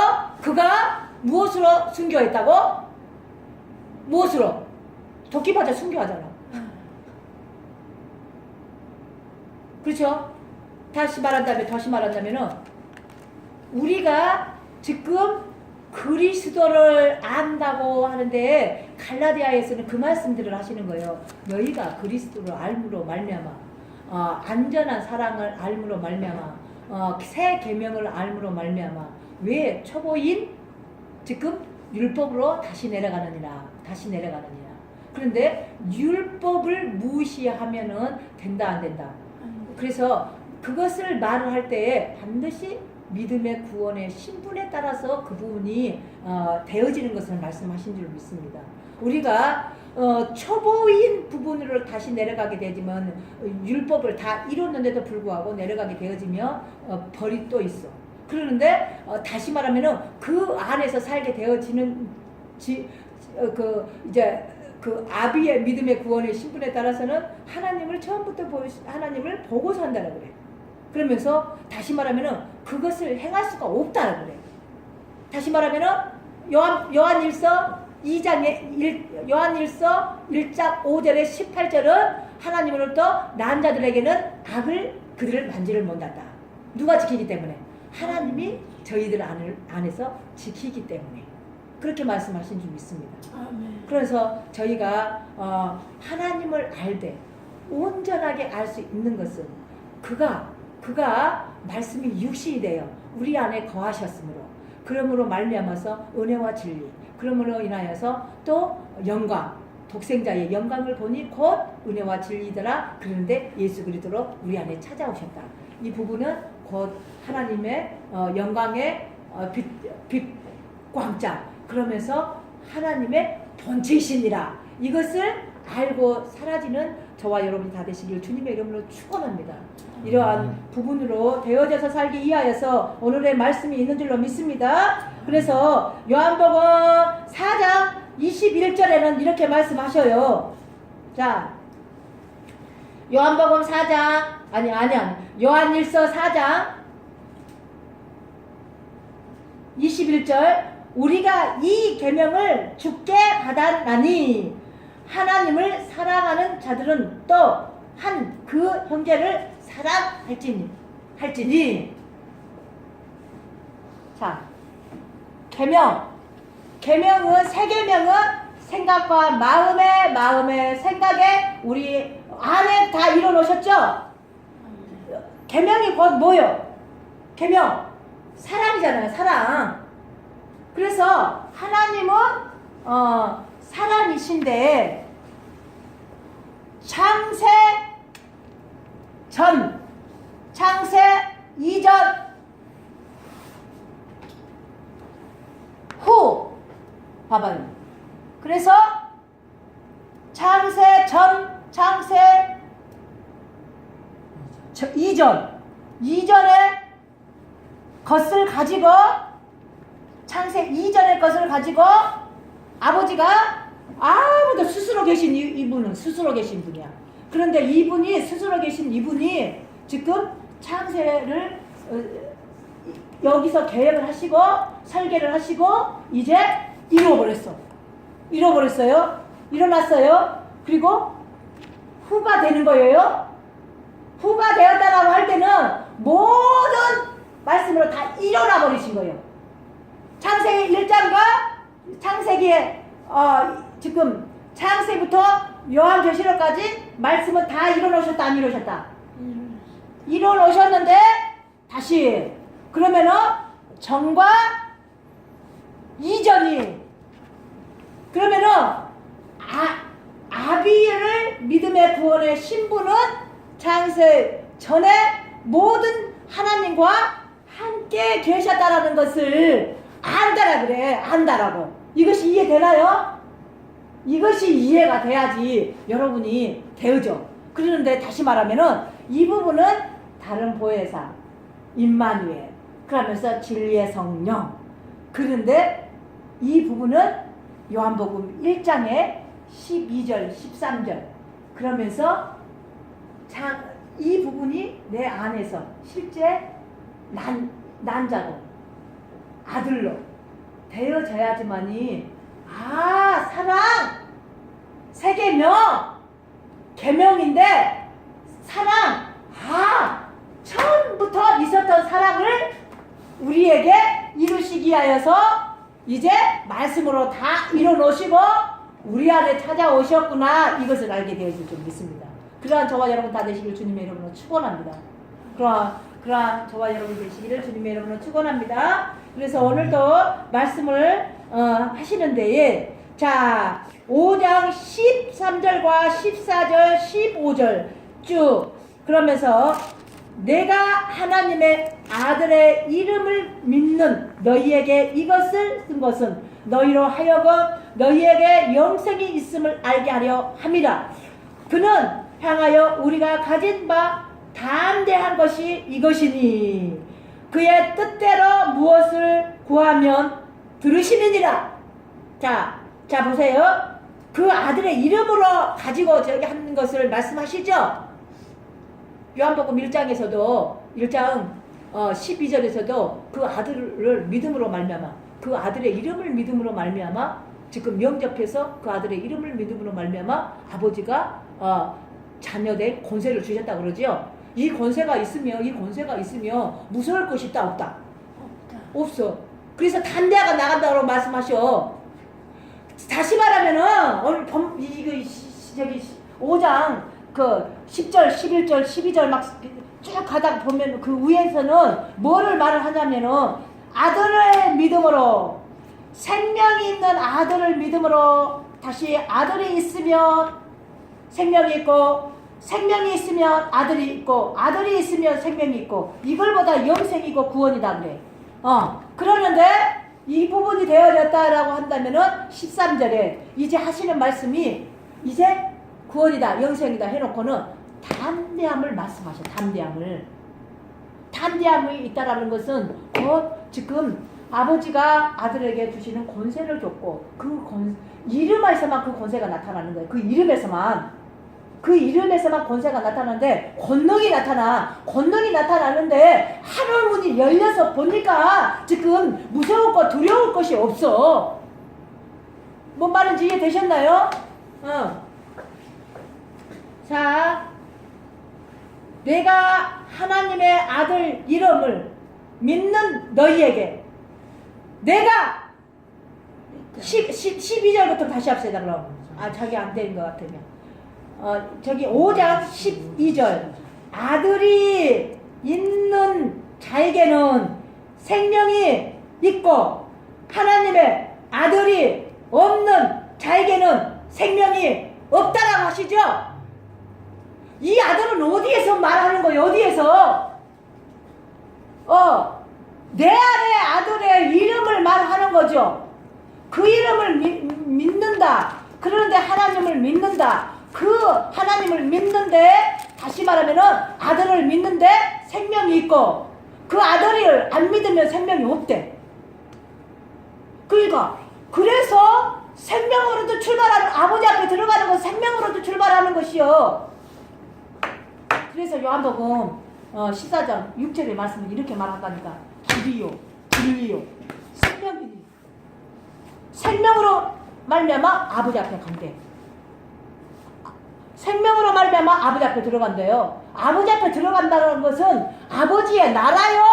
그가 무엇으로 순교했다고? 무엇으로? 도끼 맞아 순교하잖아. 그렇죠? 다시 말한다면은 우리가 지금 그리스도를 안다고 하는데 갈라디아에서는 그 말씀들을 하시는 거예요. 너희가 그리스도를 알므로 말미암아 안전한 사랑을 알므로 말미암아 새 계명을 알므로 말미암아 왜 초보인 지금 율법으로 다시 내려가느니라. 그런데 율법을 무시하면은 된다 안 된다. 그래서 그것을 말을 할 때에 반드시 믿음의 구원의 신분에 따라서 그 부분이 되어지는 것을 말씀하신 줄 믿습니다. 우리가 초보인 부분으로 다시 내려가게 되지만 율법을 다 이뤘는데도 불구하고 내려가게 되어지며 벌이 또 있어. 그러는데 다시 말하면은 그 안에서 살게 되어지는 그 아비의 믿음의 구원의 신분에 따라서는 하나님을 처음부터 하나님을 보고 산다라 그래. 그러면서 다시 말하면은 그것을 행할 수가 없다라 그래. 다시 말하면은 요한일서 1장 5절에 18절은 하나님으로부터 난 자들에게는 악을 그들을 만지를 못한다. 누가 지키기 때문에? 하나님이 저희들 안에서 지키기 때문에 그렇게 말씀하신 줄 믿습니다. 아멘. 그래서 저희가 하나님을 알되 온전하게 알 수 있는 것은 그가 말씀이 육신이 되어 우리 안에 거하셨으므로 그러므로 말미암아서 은혜와 진리 그러므로 인하여서 또 영광 독생자의 영광을 보니 곧 은혜와 진리더라. 그런데 예수 그리스도로 우리 안에 찾아오셨다. 이 부분은 곧 하나님의 영광의 빛 광자 그러면서 하나님의 본체이시니라. 이것을 알고 사라지는 저와 여러분이 다 되시길 주님의 이름으로 축원합니다. 이러한 부분으로 되어져서 살기 위하여서 오늘의 말씀이 있는 줄로 믿습니다. 그래서 요한복음 4장 21절에는 이렇게 말씀하셔요. 자, 요한복음 4장 요한일서 4장 21절 우리가 이 계명을 주께 받았나니 하나님을 사랑하는 자들은 또 한 그 형제를 사랑할지니 자 계명은 새 계명은 생각과 마음의 생각에 우리 안에 다 이뤄놓으셨죠? 계명이 곧 뭐요? 계명 사랑이잖아요. 사랑. 그래서 하나님은 사랑이신데 창세 전, 창세 이전, 후 봐봐요. 그래서 창세 전, 창세 이전의 것을 가지고 창세 이전의 것을 가지고 아버지가 아무도 스스로 계신 이분은 스스로 계신 분이야. 그런데 이분이 스스로 계신 이분이 지금 창세를 여기서 계획을 하시고 설계를 하시고 이제 이루어버렸어요. 일어났어요. 그리고 후가 되는 거예요. 후가 되었다라고 할 때는 모든 말씀으로 다 일어나 버리신 거예요. 창세기 1장과 창세기에 지금 창세부터 요한계시록까지 말씀은 다 이뤄놓으셨다 안 이뤄놓으셨다? 이뤄놓으셨는데 다시 그러면은 전과 이전이 그러면은 아비를 믿음의 구원의 신부는 창세 전에 모든 하나님과 함께 계셨다라는 것을 안다라 그래. 안다라고. 이것이 이해되나요? 이것이 이해가 돼야지 여러분이 되죠. 그러는데 다시 말하면은 이 부분은 다른 보혜사 임마누엘 그러면서 진리의 성령 그런데 이 부분은 요한복음 1장에 12절 13절 그러면서 이 부분이 내 안에서 실제 난자로 아들로 되어져야지만이 사랑 세계명 계명인데 사랑 처음부터 있었던 사랑을 우리에게 이루시기 하여서 이제 말씀으로 다 이뤄놓으시고 우리 안에 찾아오셨구나 이것을 알게 되어질 줄 믿습니다. 그러한 저와 여러분 다 되시길 주님의 이름으로 축원합니다. 그러한 저와 여러분 되시기를 주님의 이름으로 축원합니다. 그래서 오늘도 말씀을 하시는 데에 자 5장 13절과 14절 15절 쭉 그러면서 내가 하나님의 아들의 이름을 믿는 너희에게 이것을 쓴 것은 너희로 하여금 너희에게 영생이 있음을 알게 하려 함이라. 그는 향하여 우리가 가진 바 담대한 것이 이것이니 그의 뜻대로 무엇을 구하면 들으시느니라. 자 보세요. 그 아들의 이름으로 가지고 저기 하는 것을 말씀하시죠. 요한복음 1장에서도 1장 12절에서도 그 아들을 믿음으로 말미암아 그 아들의 이름을 믿음으로 말미암아 지금 영접해서 그 아들의 이름을 믿음으로 말미암아 아버지가 자녀된 권세를 주셨다 그러죠. 이 권세가 있으며 무서울 것이 있다 없다? 없어. 그래서 담대하게 나간다고 말씀하셔. 다시 말하면은 오늘 저기 5장 그 10절, 11절, 12절 막 쭉 가다 보면 그 위에서는 뭐를 말을 하냐면은 아들의 믿음으로 생명이 있는 아들을 믿음으로 다시 아들이 있으면 생명이 있고 생명이 있으면 아들이 있고 아들이 있으면 생명이 있고 이걸보다 영생이고 구원이다 그래. 그러는데 이 부분이 되어졌다라고 한다면은 13절에 이제 하시는 말씀이 이제 구원이다 영생이다 해놓고는 담대함을 말씀하셔. 담대함이 있다라는 것은 지금 아버지가 아들에게 주시는 권세를 줬고 그 이름에서만 그 권세가 나타나는 거예요. 그 이름에서만 권세가 나타나는데 권능이 나타나는데 하늘문이 열려서 보니까 지금 무서웠고 두려울 것이 없어. 뭔 말인지 이해되셨나요? 자, 내가 하나님의 아들 이름을 믿는 너희에게 내가 12절부터 다시 합시다. 그럼 자기 안 되는 것 같으면 저기 5장 12절 아들이 있는 자에게는 생명이 있고 하나님의 아들이 없는 자에게는 생명이 없다라고 하시죠. 이 아들은 어디에서 말하는 거예요? 어디에서? 내 안에 아들의 이름을 말하는 거죠. 그 이름을 믿는다. 그런데 하나님을 믿는다. 그 하나님을 믿는데 다시 말하면은 아들을 믿는데 생명이 있고 그 아들을 안 믿으면 생명이 없대. 그러니까 그래서 생명으로도 출발하는 아버지 앞에 들어가는 건 생명으로도 출발하는 것이요. 그래서 요한복음 14장 6절의 말씀을 이렇게 말한다니까. 길이요 진리요 생명이니 생명으로 말미암아 아버지 앞에 간대. 생명으로 말미암아 아버지 앞에 들어간대요. 아버지 앞에 들어간다는 것은 아버지의 나라요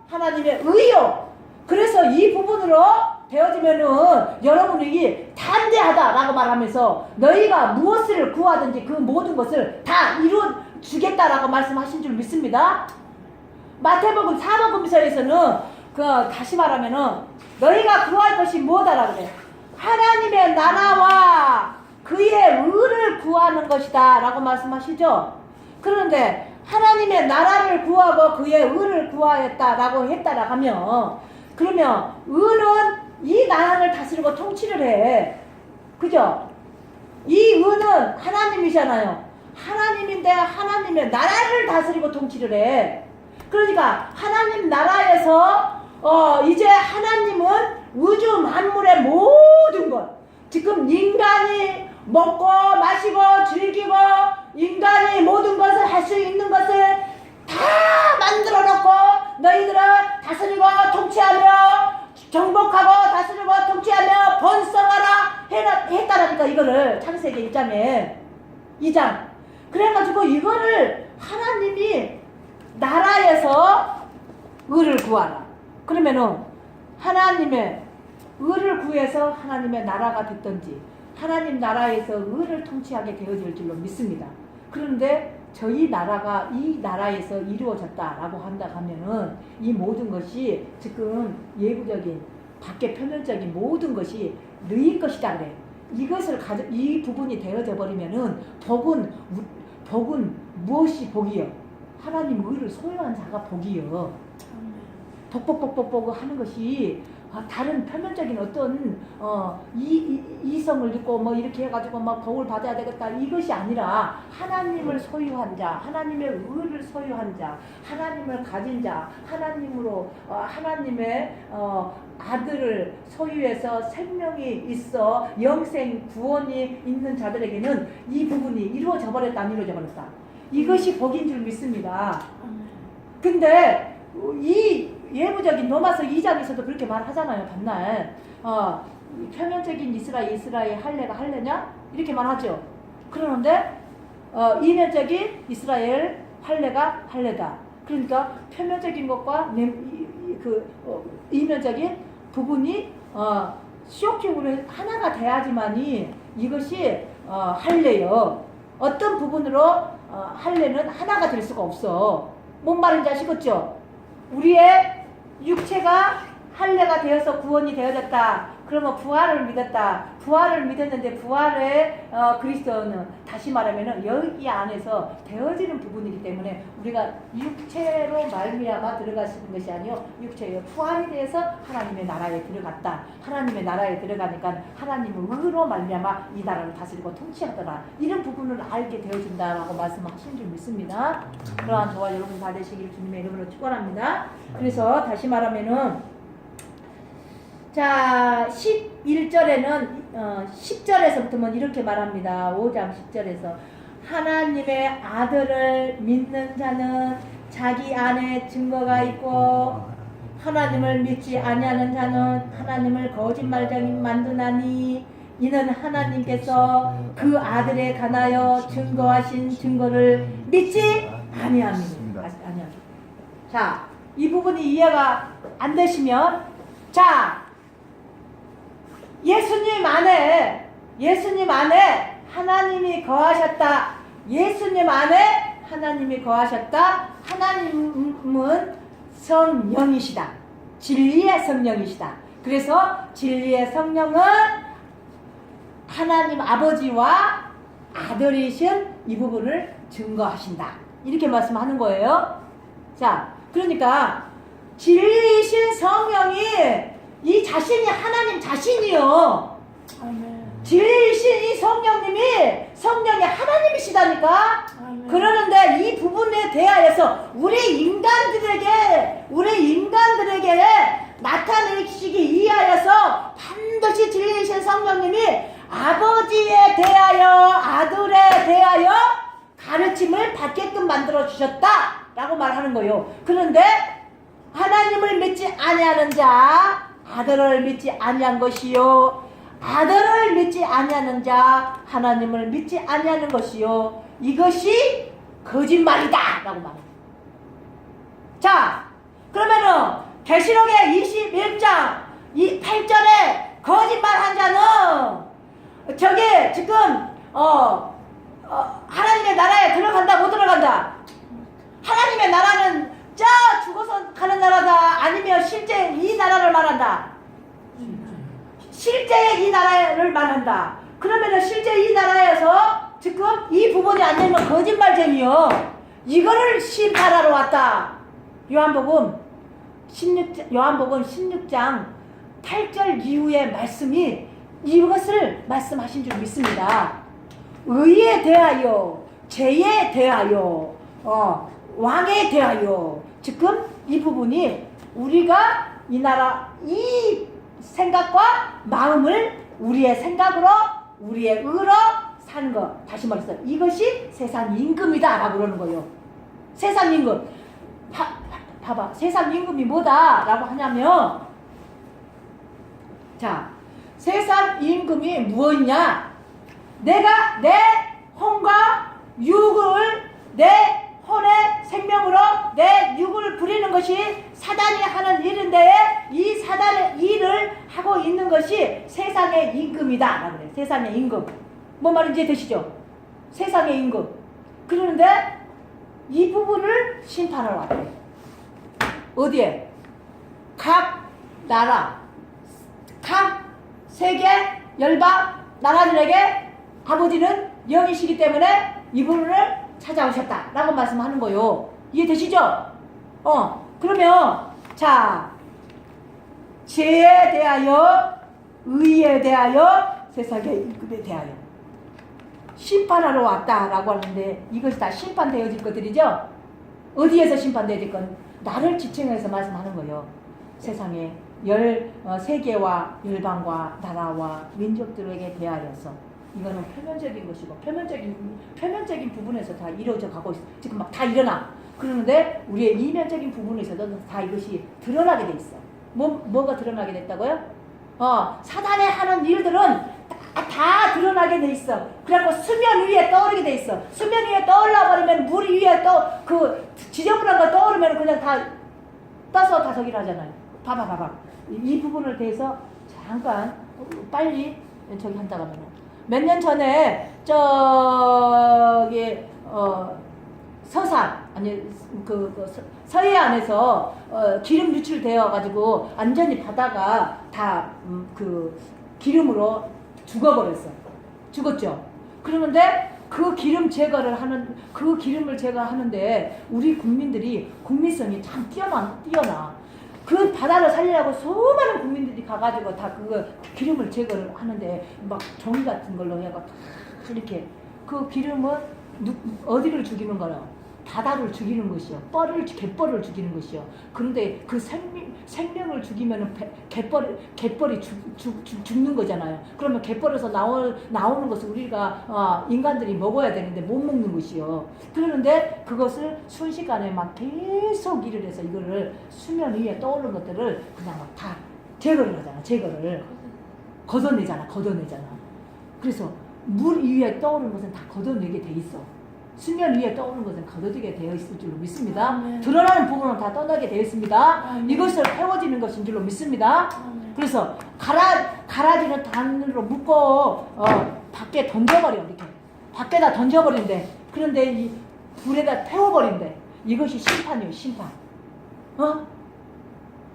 하나님의 의요 그래서 이 부분으로 되어지면은 여러분이 담대하다라고 말하면서 너희가 무엇을 구하든지 그 모든 것을 다 이루어 주겠다라고 말씀하신 줄 믿습니다. 마태복음 4복음서에서는 다시 말하면은 너희가 구할 것이 뭐다라고 그래. 하나님의 나라와 그의 의를 구하는 것이다 라고 말씀하시죠. 그런데 하나님의 나라를 구하고 그의 의를 구하였다라고 했다라 하면 그러면 의는 이 나라를 다스리고 통치를 해. 그죠? 이 의는 하나님이잖아요. 하나님인데 하나님의 나라를 다스리고 통치를 해. 그러니까 하나님 나라에서 이제 하나님은 우주 만물의 모든 것, 지금 인간이 먹고 마시고 즐기고 인간이 모든 것을 할 수 있는 것을 다 만들어 놓고 너희들은 다스리고 통치하며 정복하고 다스리고 통치하며 번성하라 했다라니까. 이거를 창세기 2장 그래가지고 이거를 하나님이 나라에서 의를 구하라. 그러면은 하나님의 의를 구해서 하나님의 나라가 됐든지 하나님 나라에서 의를 통치하게 되어질 줄로 믿습니다. 그런데 저희 나라가 이 나라에서 이루어졌다라고 한다 하면은 이 모든 것이 지금 예구적인 밖에 표면적인 모든 것이 너희 것이다 그래. 이것을 이 부분이 되어져 버리면은 복은 무엇이 복이요? 하나님 의를 소유한 자가 복이요. 복복복복복 하는 것이 다른 표면적인 어떤 이성을 듣고 뭐 이렇게 해가지고 막 복을 받아야 되겠다 이것이 아니라 하나님을 소유한 자, 하나님의 의를 소유한 자, 하나님을 가진 자, 하나님으로 하나님의 아들을 소유해서 생명이 있어 영생 구원이 있는 자들에게는 이 부분이 이루어져 버렸다 안 이루어져 버렸다. 이것이 복인 줄 믿습니다. 근데 이 예부적인 로마서 2장에서도 그렇게 말하잖아요. 반날 표면적인 이스라엘 할례가 할례냐 이렇게 말하죠. 그러는데 이면적인 이스라엘 할례가 할례다. 그러니까 표면적인 것과 이면적인 부분이 수용적으로 하나가 돼야지만이 이것이 할례요. 어떤 부분으로 할례는 하나가 될 수가 없어. 뭔 말인지 아시겠죠? 우리의 육체가 할례가 되어서 구원이 되어졌다. 그러면 부활을 믿었다. 부활을 믿었는데 부활의 그리스도는 다시 말하면은 여기 안에서 되어지는 부분이기 때문에 우리가 육체로 말미암아 들어가시는 것이 아니요 육체의 부활이 되어서 하나님의 나라에 들어갔다. 하나님의 나라에 들어가니까 하나님의 의로 말미암아 이 나라를 다스리고 통치하더라. 이런 부분을 알게 되어진다라고 말씀하신 줄 믿습니다. 그러한 저와 여러분 다 되시길 주님의 이름으로 축원합니다. 그래서 다시 말하면은 자 11절에는 10절에서부터는 이렇게 말합니다. 5장 10절에서 하나님의 아들을 믿는 자는 자기 안에 증거가 있고 하나님을 믿지 아니하는 자는 하나님을 거짓말쟁이 만드나니 이는 하나님께서 그 아들에 관하여 증거하신 증거를 믿지 아니합니다. 자, 이 부분이 이해가 안 되시면 자 예수님 안에 하나님이 거하셨다. 예수님 안에 하나님이 거하셨다. 하나님은 성령이시다. 진리의 성령이시다. 그래서 진리의 성령은 하나님 아버지와 아들이신 이 부분을 증거하신다. 이렇게 말씀하는 거예요. 자, 그러니까 진리이신 성령이 이 자신이 하나님 자신이요. 아멘. 진리이신 이 성령이 하나님이시다니까. 아멘. 그러는데 이 부분에 대하여서 우리 인간들에게 나타내시기 위하여서 반드시 진리이신 성령님이 아버지에 대하여 아들에 대하여 가르침을 받게끔 만들어 주셨다라고 말하는 거예요. 그런데 하나님을 믿지 아니하는 자 아들을 믿지 아니한 것이요 아들을 믿지 아니하는 자 하나님을 믿지 아니하는 것이요 이것이 거짓말이다 라고 말합니다. 자 그러면은 계시록의 21장 8절에 거짓말한 자는 저기 지금 하나님의 나라에 들어간다 못 들어간다? 하나님의 나라는 저 죽어서 가는 나라다 아니면 실제 이 나라를 말한다? 실제의 이 나라를 말한다. 그러면은 실제 이 나라에서 지금 이 부분이 안 되면 거짓말쟁이요. 이거를 심판하러 왔다. 요한복음 16장 8절 이후의 말씀이 이것을 말씀하신 줄 믿습니다. 의에 대하여, 죄에 대하여, 왕에 대하여. 지금 이 부분이 우리가 이 나라, 이 생각과 마음을 우리의 생각으로, 우리의 의로 사는 것. 다시 말해서 이것이 세상 임금이다 라고 그러는 거예요. 세상 임금. 봐봐. 세상 임금이 뭐다 라고 하냐면, 자, 세상 임금이 무엇이냐? 내가 내 혼과 육을 내 혼의 생명으로 내 육을 부리는 것이 사단이 하는 일인데 이 사단의 일을 하고 있는 것이 세상의 임금이다 라고 그래. 세상의 임금. 뭐 말인지 되시죠? 세상의 임금. 그러는데 이 부분을 심판하러 왔대. 어디에? 각 나라, 각 세계, 열방, 나라들에게 아버지는 영이시기 때문에 이 부분을 찾아오셨다 라고 말씀하는 거요. 이해되시죠? 그러면 자, 죄에 대하여, 의에 대하여, 세상의 임금에 대하여 심판하러 왔다 라고 하는데 이것이 다 심판되어질 것들이죠. 어디에서 심판되어질 건? 나를 지칭해서 말씀하는 거예요. 세상에 세계와 열방과 나라와 민족들에게 대하여서. 이거는 표면적인 것이고 표면적인 부분에서 다 이루어져 가고 있어. 지금 막 다 일어나. 그러는데 우리의 이면적인 부분에서도 다 이것이 드러나게 돼 있어. 뭐가 드러나게 됐다고요? 사단의 하는 일들은 다 드러나게 돼 있어. 그래갖고 수면 위에 떠오르게 돼 있어. 수면 위에 떠올라 버리면 물 위에 그 지저분한 거 떠오르면 그냥 다 떠서 다서기를 하잖아요. 봐봐. 이 부분을 대해서 잠깐 빨리 저기 한다고 하면 몇 년 전에 저기 서산 아니 서해안에서 기름 유출되어 가지고 완전히 바다가 다 그 기름으로 죽었죠. 그러는데 그 기름을 제거하는데 우리 국민들이 국민성이 참 뛰어나. 그 바다를 살리려고 수많은 국민들이 가가지고 다 그거 기름을 제거를 하는데 막 종이 같은 걸로 해가 이렇게 그 기름은 어디를 죽이는 거요? 바다를 죽이는 것이요. 갯벌을 죽이는 것이요. 그런데 그 생명을 죽이면은 갯벌이 죽는 거잖아요. 그러면 갯벌에서 나오는 것을 우리가 인간들이 먹어야 되는데 못 먹는 것이요. 그러는데 그것을 순식간에 막 계속 일을 해서 이거를 수면 위에 떠오르는 것들을 그냥 막 다 제거를 하잖아. 걷어내잖아. 그래서 물 위에 떠오르는 것은 다 걷어내게 돼 있어. 수면 위에 떠오르는 것은 거둬지게 되어 있을 줄로 믿습니다. 아멘. 드러나는 부분은 다 떠나게 되어 있습니다. 아멘. 이것을 태워지는 것인 줄로 믿습니다. 아멘. 그래서 가라지는 단으로 묶어 밖에 던져버려. 이렇게 밖에다 던져버린대. 그런데 이 불에다 태워버린대. 이것이 심판이에요. 심판.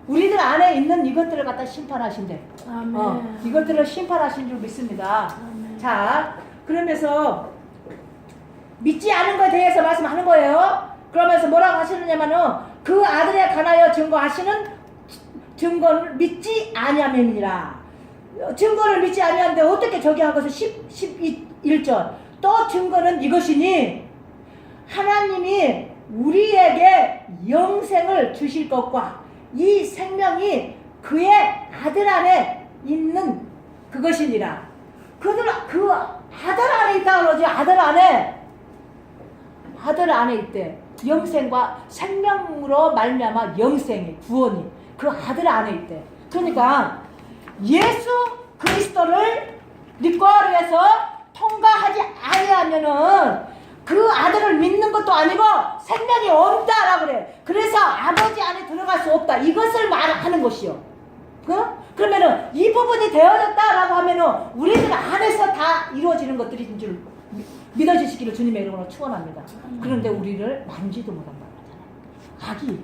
우리들 안에 있는 이것들을 갖다 심판하신대. 아멘. 이것들을 심판하신 줄 믿습니다. 아멘. 자, 그러면서 믿지 않은 것에 대해서 말씀하는 거예요. 그러면서 뭐라고 하시느냐면은 그 아들에 관하여 증거하시는 증거를 믿지 아니함이니라. 증거를 믿지 아니하는데 어떻게 저기 한 것을 11절 또 증거는 이것이니 하나님이 우리에게 영생을 주실 것과 이 생명이 그의 아들 안에 있는 그것이니라. 그 아들 안에 있다 그러지. 아들 안에 있대. 영생과 생명으로 말미암아 영생이 구원이 그 아들 안에 있대. 그러니까 예수 그리스도를 믿고 위해서 통과하지 아니하면은 그 아들을 믿는 것도 아니고 생명이 없다라고 그래. 그래서 아버지 안에 들어갈 수 없다. 이것을 말하는 것이요. 그러면은 이 부분이 되어졌다라고 하면은 우리들 안에서 다 이루어지는 것들이 줄 믿어주시기를 주님의 이름으로 축원합니다. 그런데 우리를 만지도 못한다고 하잖아요.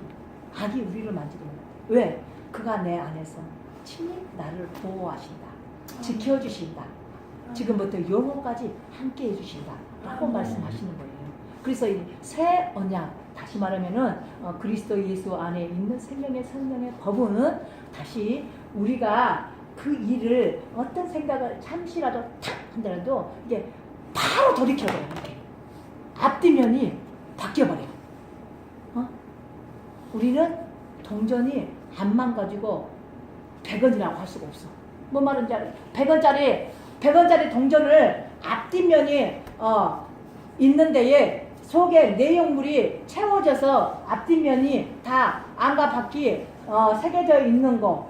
악이 우리를 만지도 못한다. 왜? 그가 내 안에서 친히 나를 보호하신다. 지켜주신다. 지금부터 영혼까지 함께 해주신다. 라고 말씀하시는 거예요. 그래서 이 새 언약, 다시 말하면은 그리스도 예수 안에 있는 생명의 성령의 법은 다시 우리가 그 일을 어떤 생각을 잠시라도 탁 한다라도 이게 바로 돌이켜버려요. 앞뒤면이 바뀌어버려요. 우리는 동전이 안 망가지고 100원이라고 할 수가 없어. 뭐 말인지 알아요? 100원짜리 동전을 앞뒷면이 있는 데에 속에 내용물이 채워져서 앞뒷면이 다 안과 바퀴 새겨져 있는 거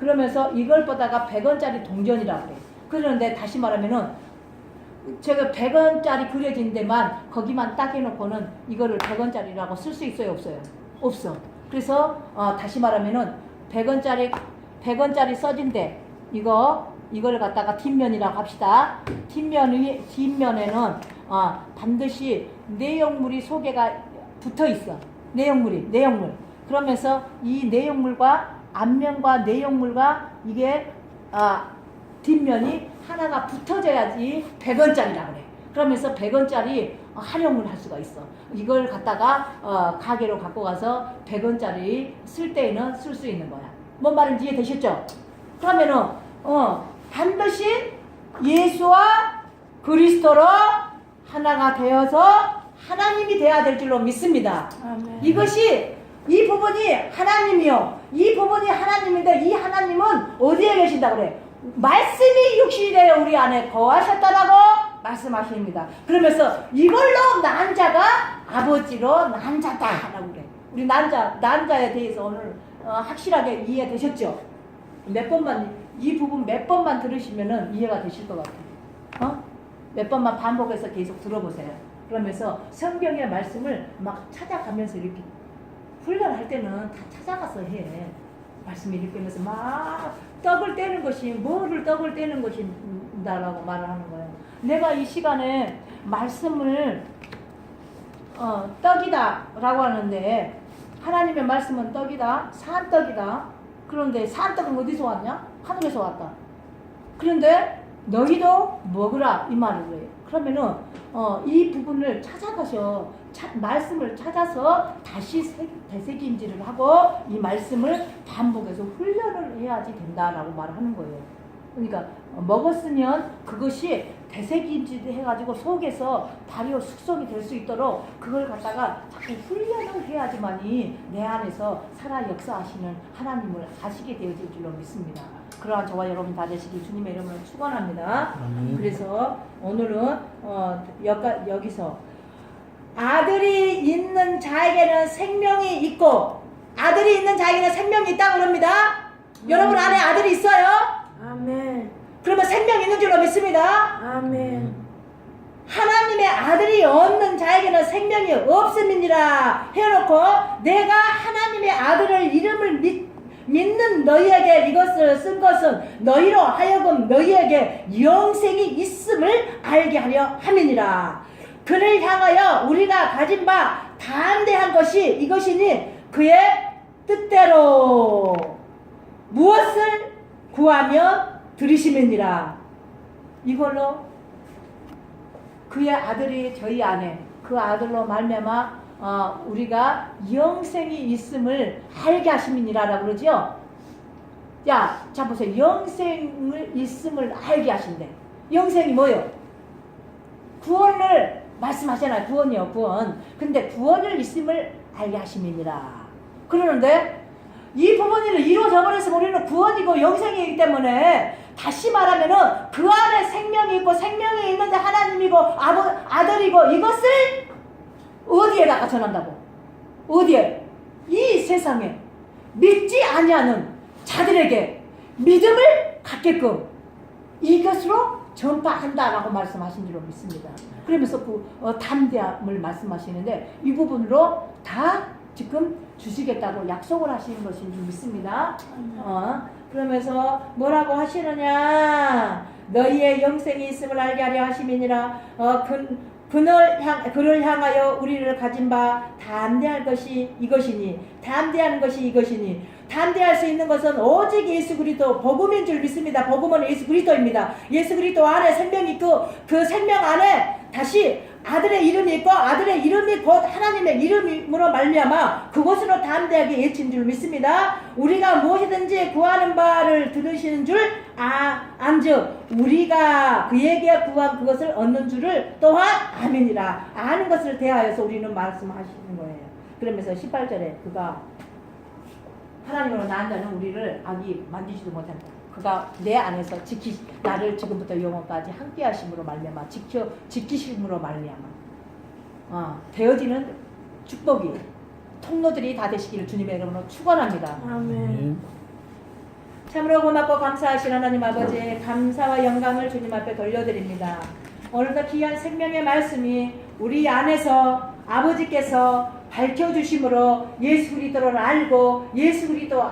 그러면서 이걸 보다가 100원짜리 동전이라고 그래. 그런데 다시 말하면은 제가 100원짜리 그려진 데만 거기만 딱 해놓고는 이거를 100원짜리라고 쓸 수 있어요? 없어요? 없어. 그래서 다시 말하면은 100원짜리 써진 데 이걸 갖다가 뒷면이라고 합시다. 뒷면에는 반드시 내용물이 소개가 붙어 있어. 내용물. 그러면서 이 내용물과 앞면과 내용물과 이게 뒷면이 하나가 붙어져야지 100원짜리라고 그래. 그러면서 100원짜리 활용을 할 수가 있어. 이걸 갖다가 가게로 갖고 가서 100원짜리 쓸 때에는 쓸 수 있는 거야. 뭔 말인지 이해되셨죠? 그러면은 반드시 예수와 그리스도로 하나가 되어서 하나님이 돼야 될 줄로 믿습니다. 아멘. 이 부분이 하나님이요. 이 부분이 하나님인데 이 하나님은 어디에 계신다고 그래? 말씀이 육신이 되어 우리 안에 거하셨다라고 말씀하십니다. 그러면서 이걸로 난 자가 아버지로 난 자다라고 그래. 우리 난자에 대해서 오늘 확실하게 이해되셨죠? 이 부분 몇 번만 들으시면은 이해가 되실 것 같아요. 몇 번만 반복해서 계속 들어보세요. 그러면서 성경의 말씀을 막 찾아가면서 이렇게 훈련할 때는 다 찾아가서 해. 말씀을 읽으면서 막 떡을 떼는 것이 뭐를 떡을 떼는 것인다라고 말을 하는 거예요. 내가 이 시간에 말씀을 떡이다 라고 하는데 하나님의 말씀은 떡이다, 산떡이다. 그런데 산떡은 어디서 왔냐? 하늘에서 왔다. 그런데 너희도 먹으라 이 말을 해요. 그러면은 이 부분을 찾아가셔. 말씀을 찾아서 다시 되새김질을 하고 이 말씀을 반복해서 훈련을 해야지 된다라고 말을 하는 거예요. 그러니까 먹었으면 그것이 되새김질 해가지고 속에서 발효 숙성이 될 수 있도록 그걸 갖다가 자꾸 훈련을 해야지만이 내 안에서 살아 역사하시는 하나님을 아시게 되어질 줄로 믿습니다. 그러한 저와 여러분 다 되시기 주님의 이름으로 축원합니다. 그래서 오늘은 여기서 아들이 있는 자에게는 생명이 있고 아들이 있는 자에게는 생명이 있다고 그럽니다. 여러분 안에 아들이 있어요? 아멘. 그러면 생명이 있는 줄로 믿습니다. 아멘. 하나님의 아들이 없는 자에게는 생명이 없음이니라 해놓고 내가 하나님의 아들을 이름을 믿는 너희에게 이것을 쓴 것은 너희로 하여금 너희에게 영생이 있음을 알게 하려 함이니라. 그를 향하여 우리가 가진 바 담대한 것이 이것이니 그의 뜻대로 무엇을 구하며 들으심이니라. 이걸로 그의 아들이 저희 안에 그 아들로 말미암아 우리가 영생이 있음을 알게 하심이니라라고 그러죠. 자 보세요. 영생을 있음을 알게 하신대. 영생이 뭐요? 구원을 말씀하잖아요. 구원이요, 구원. 근데 구원을 있음을 알게 하심이니라. 그러는데 이 부분이 이루어져 버려서 우리는 구원이고 영생이기 때문에 다시 말하면은 그 안에 생명이 있고 생명이 있는데 하나님이고 아들이고 이것을 어디에다가 전한다고? 어디에? 이 세상에 믿지 아니하는 자들에게 믿음을 갖게끔 이것으로 전파한다라고 말씀하신 줄로 믿습니다. 그러면서 그 담대함을 말씀하시는데 이 부분으로 다 지금 주시겠다고 약속을 하시는 것인 줄 믿습니다. 그러면서 뭐라고 하시느냐? 너희의 영생이 있음을 알게 하려 하심이니라. 그를 향하여 우리를 가진 바 담대할 것이 이것이니, 담대하는 것이 이것이니, 담대할 수 있는 것은 오직 예수 그리스도 복음인 줄 믿습니다. 복음은 예수 그리스도입니다. 예수 그리스도 안에 생명이 있고 그 생명 안에 다시 아들의 이름이 있고 아들의 이름이 곧 하나님의 이름으로 말미암아 그것으로 담대하게 외친 줄 믿습니다. 우리가 무엇이든지 구하는 바를 들으시는 줄 안즉 우리가 그에게 구한 그것을 얻는 줄을 또한 아멘이라. 아는 것을 대하여서 우리는 말씀하시는 거예요. 그러면서 18절에 그가 하나님으로 낳은 자는 우리를 악이 만지지도 못한다. 그가 내 안에서 나를 지금부터 영원까지 함께 하심으로 말미암아 지키심으로 말미암아 되어지는 축복이 통로들이 다 되시기를 주님의 이름으로 축원합니다. 아멘. 참으로 고맙고 감사하신 하나님 아버지, 감사와 영광을 주님 앞에 돌려드립니다. 오늘도 귀한 생명의 말씀이 우리 안에서 아버지께서 밝혀주심으로 예수 그리스도를 알고 예수 그리스도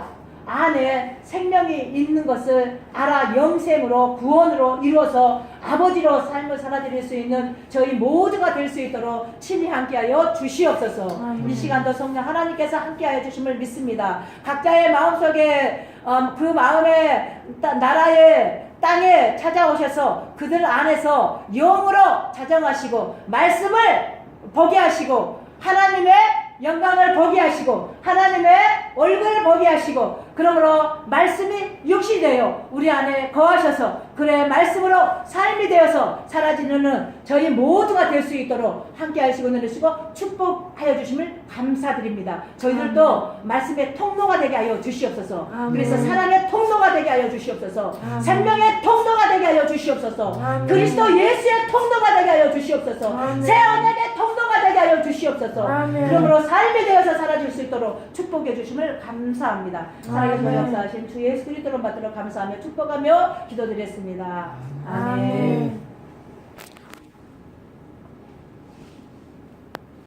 안에 생명이 있는 것을 알아 영생으로 구원으로 이루어서 아버지로 삶을 살아드릴 수 있는 저희 모두가 될 수 있도록 친히 함께하여 주시옵소서. 이 시간도 성령 하나님께서 함께하여 주심을 믿습니다. 각자의 마음속에 그 마음의 나라의 땅에 찾아오셔서 그들 안에서 영으로 자정하시고 말씀을 보게 하시고 하나님의 영광을 보게 하시고 하나님의 얼굴을 보게 하시고 그러므로 말씀이 육신이 되어 우리 안에 거하셔서 그의 말씀으로 삶이 되어서 사라지는 저희 모두가 될 수 있도록 함께 하시고 누리시고 축복하여 주심을 감사드립니다. 저희들도 말씀의 통로가 되게 하여 주시옵소서. 아멘. 그래서 사랑의 통로가 되게 하여 주시옵소서. 아멘. 생명의 통로가 되게 하여 주시옵소서. 아멘. 그리스도 예수의 통로가 되게 하여 주시옵소서. 아멘. 새 언약의 통로가 되게 하여 주시옵소서. 아멘. 그러므로 삶이 되어서 살아질 수 있도록 축복해 주심을 감사합니다. 사랑의 아멘. 역사하신 주 예수 그리스도로 받들어 감사하며 축복하며 기도드렸습니다. 아멘. 아멘.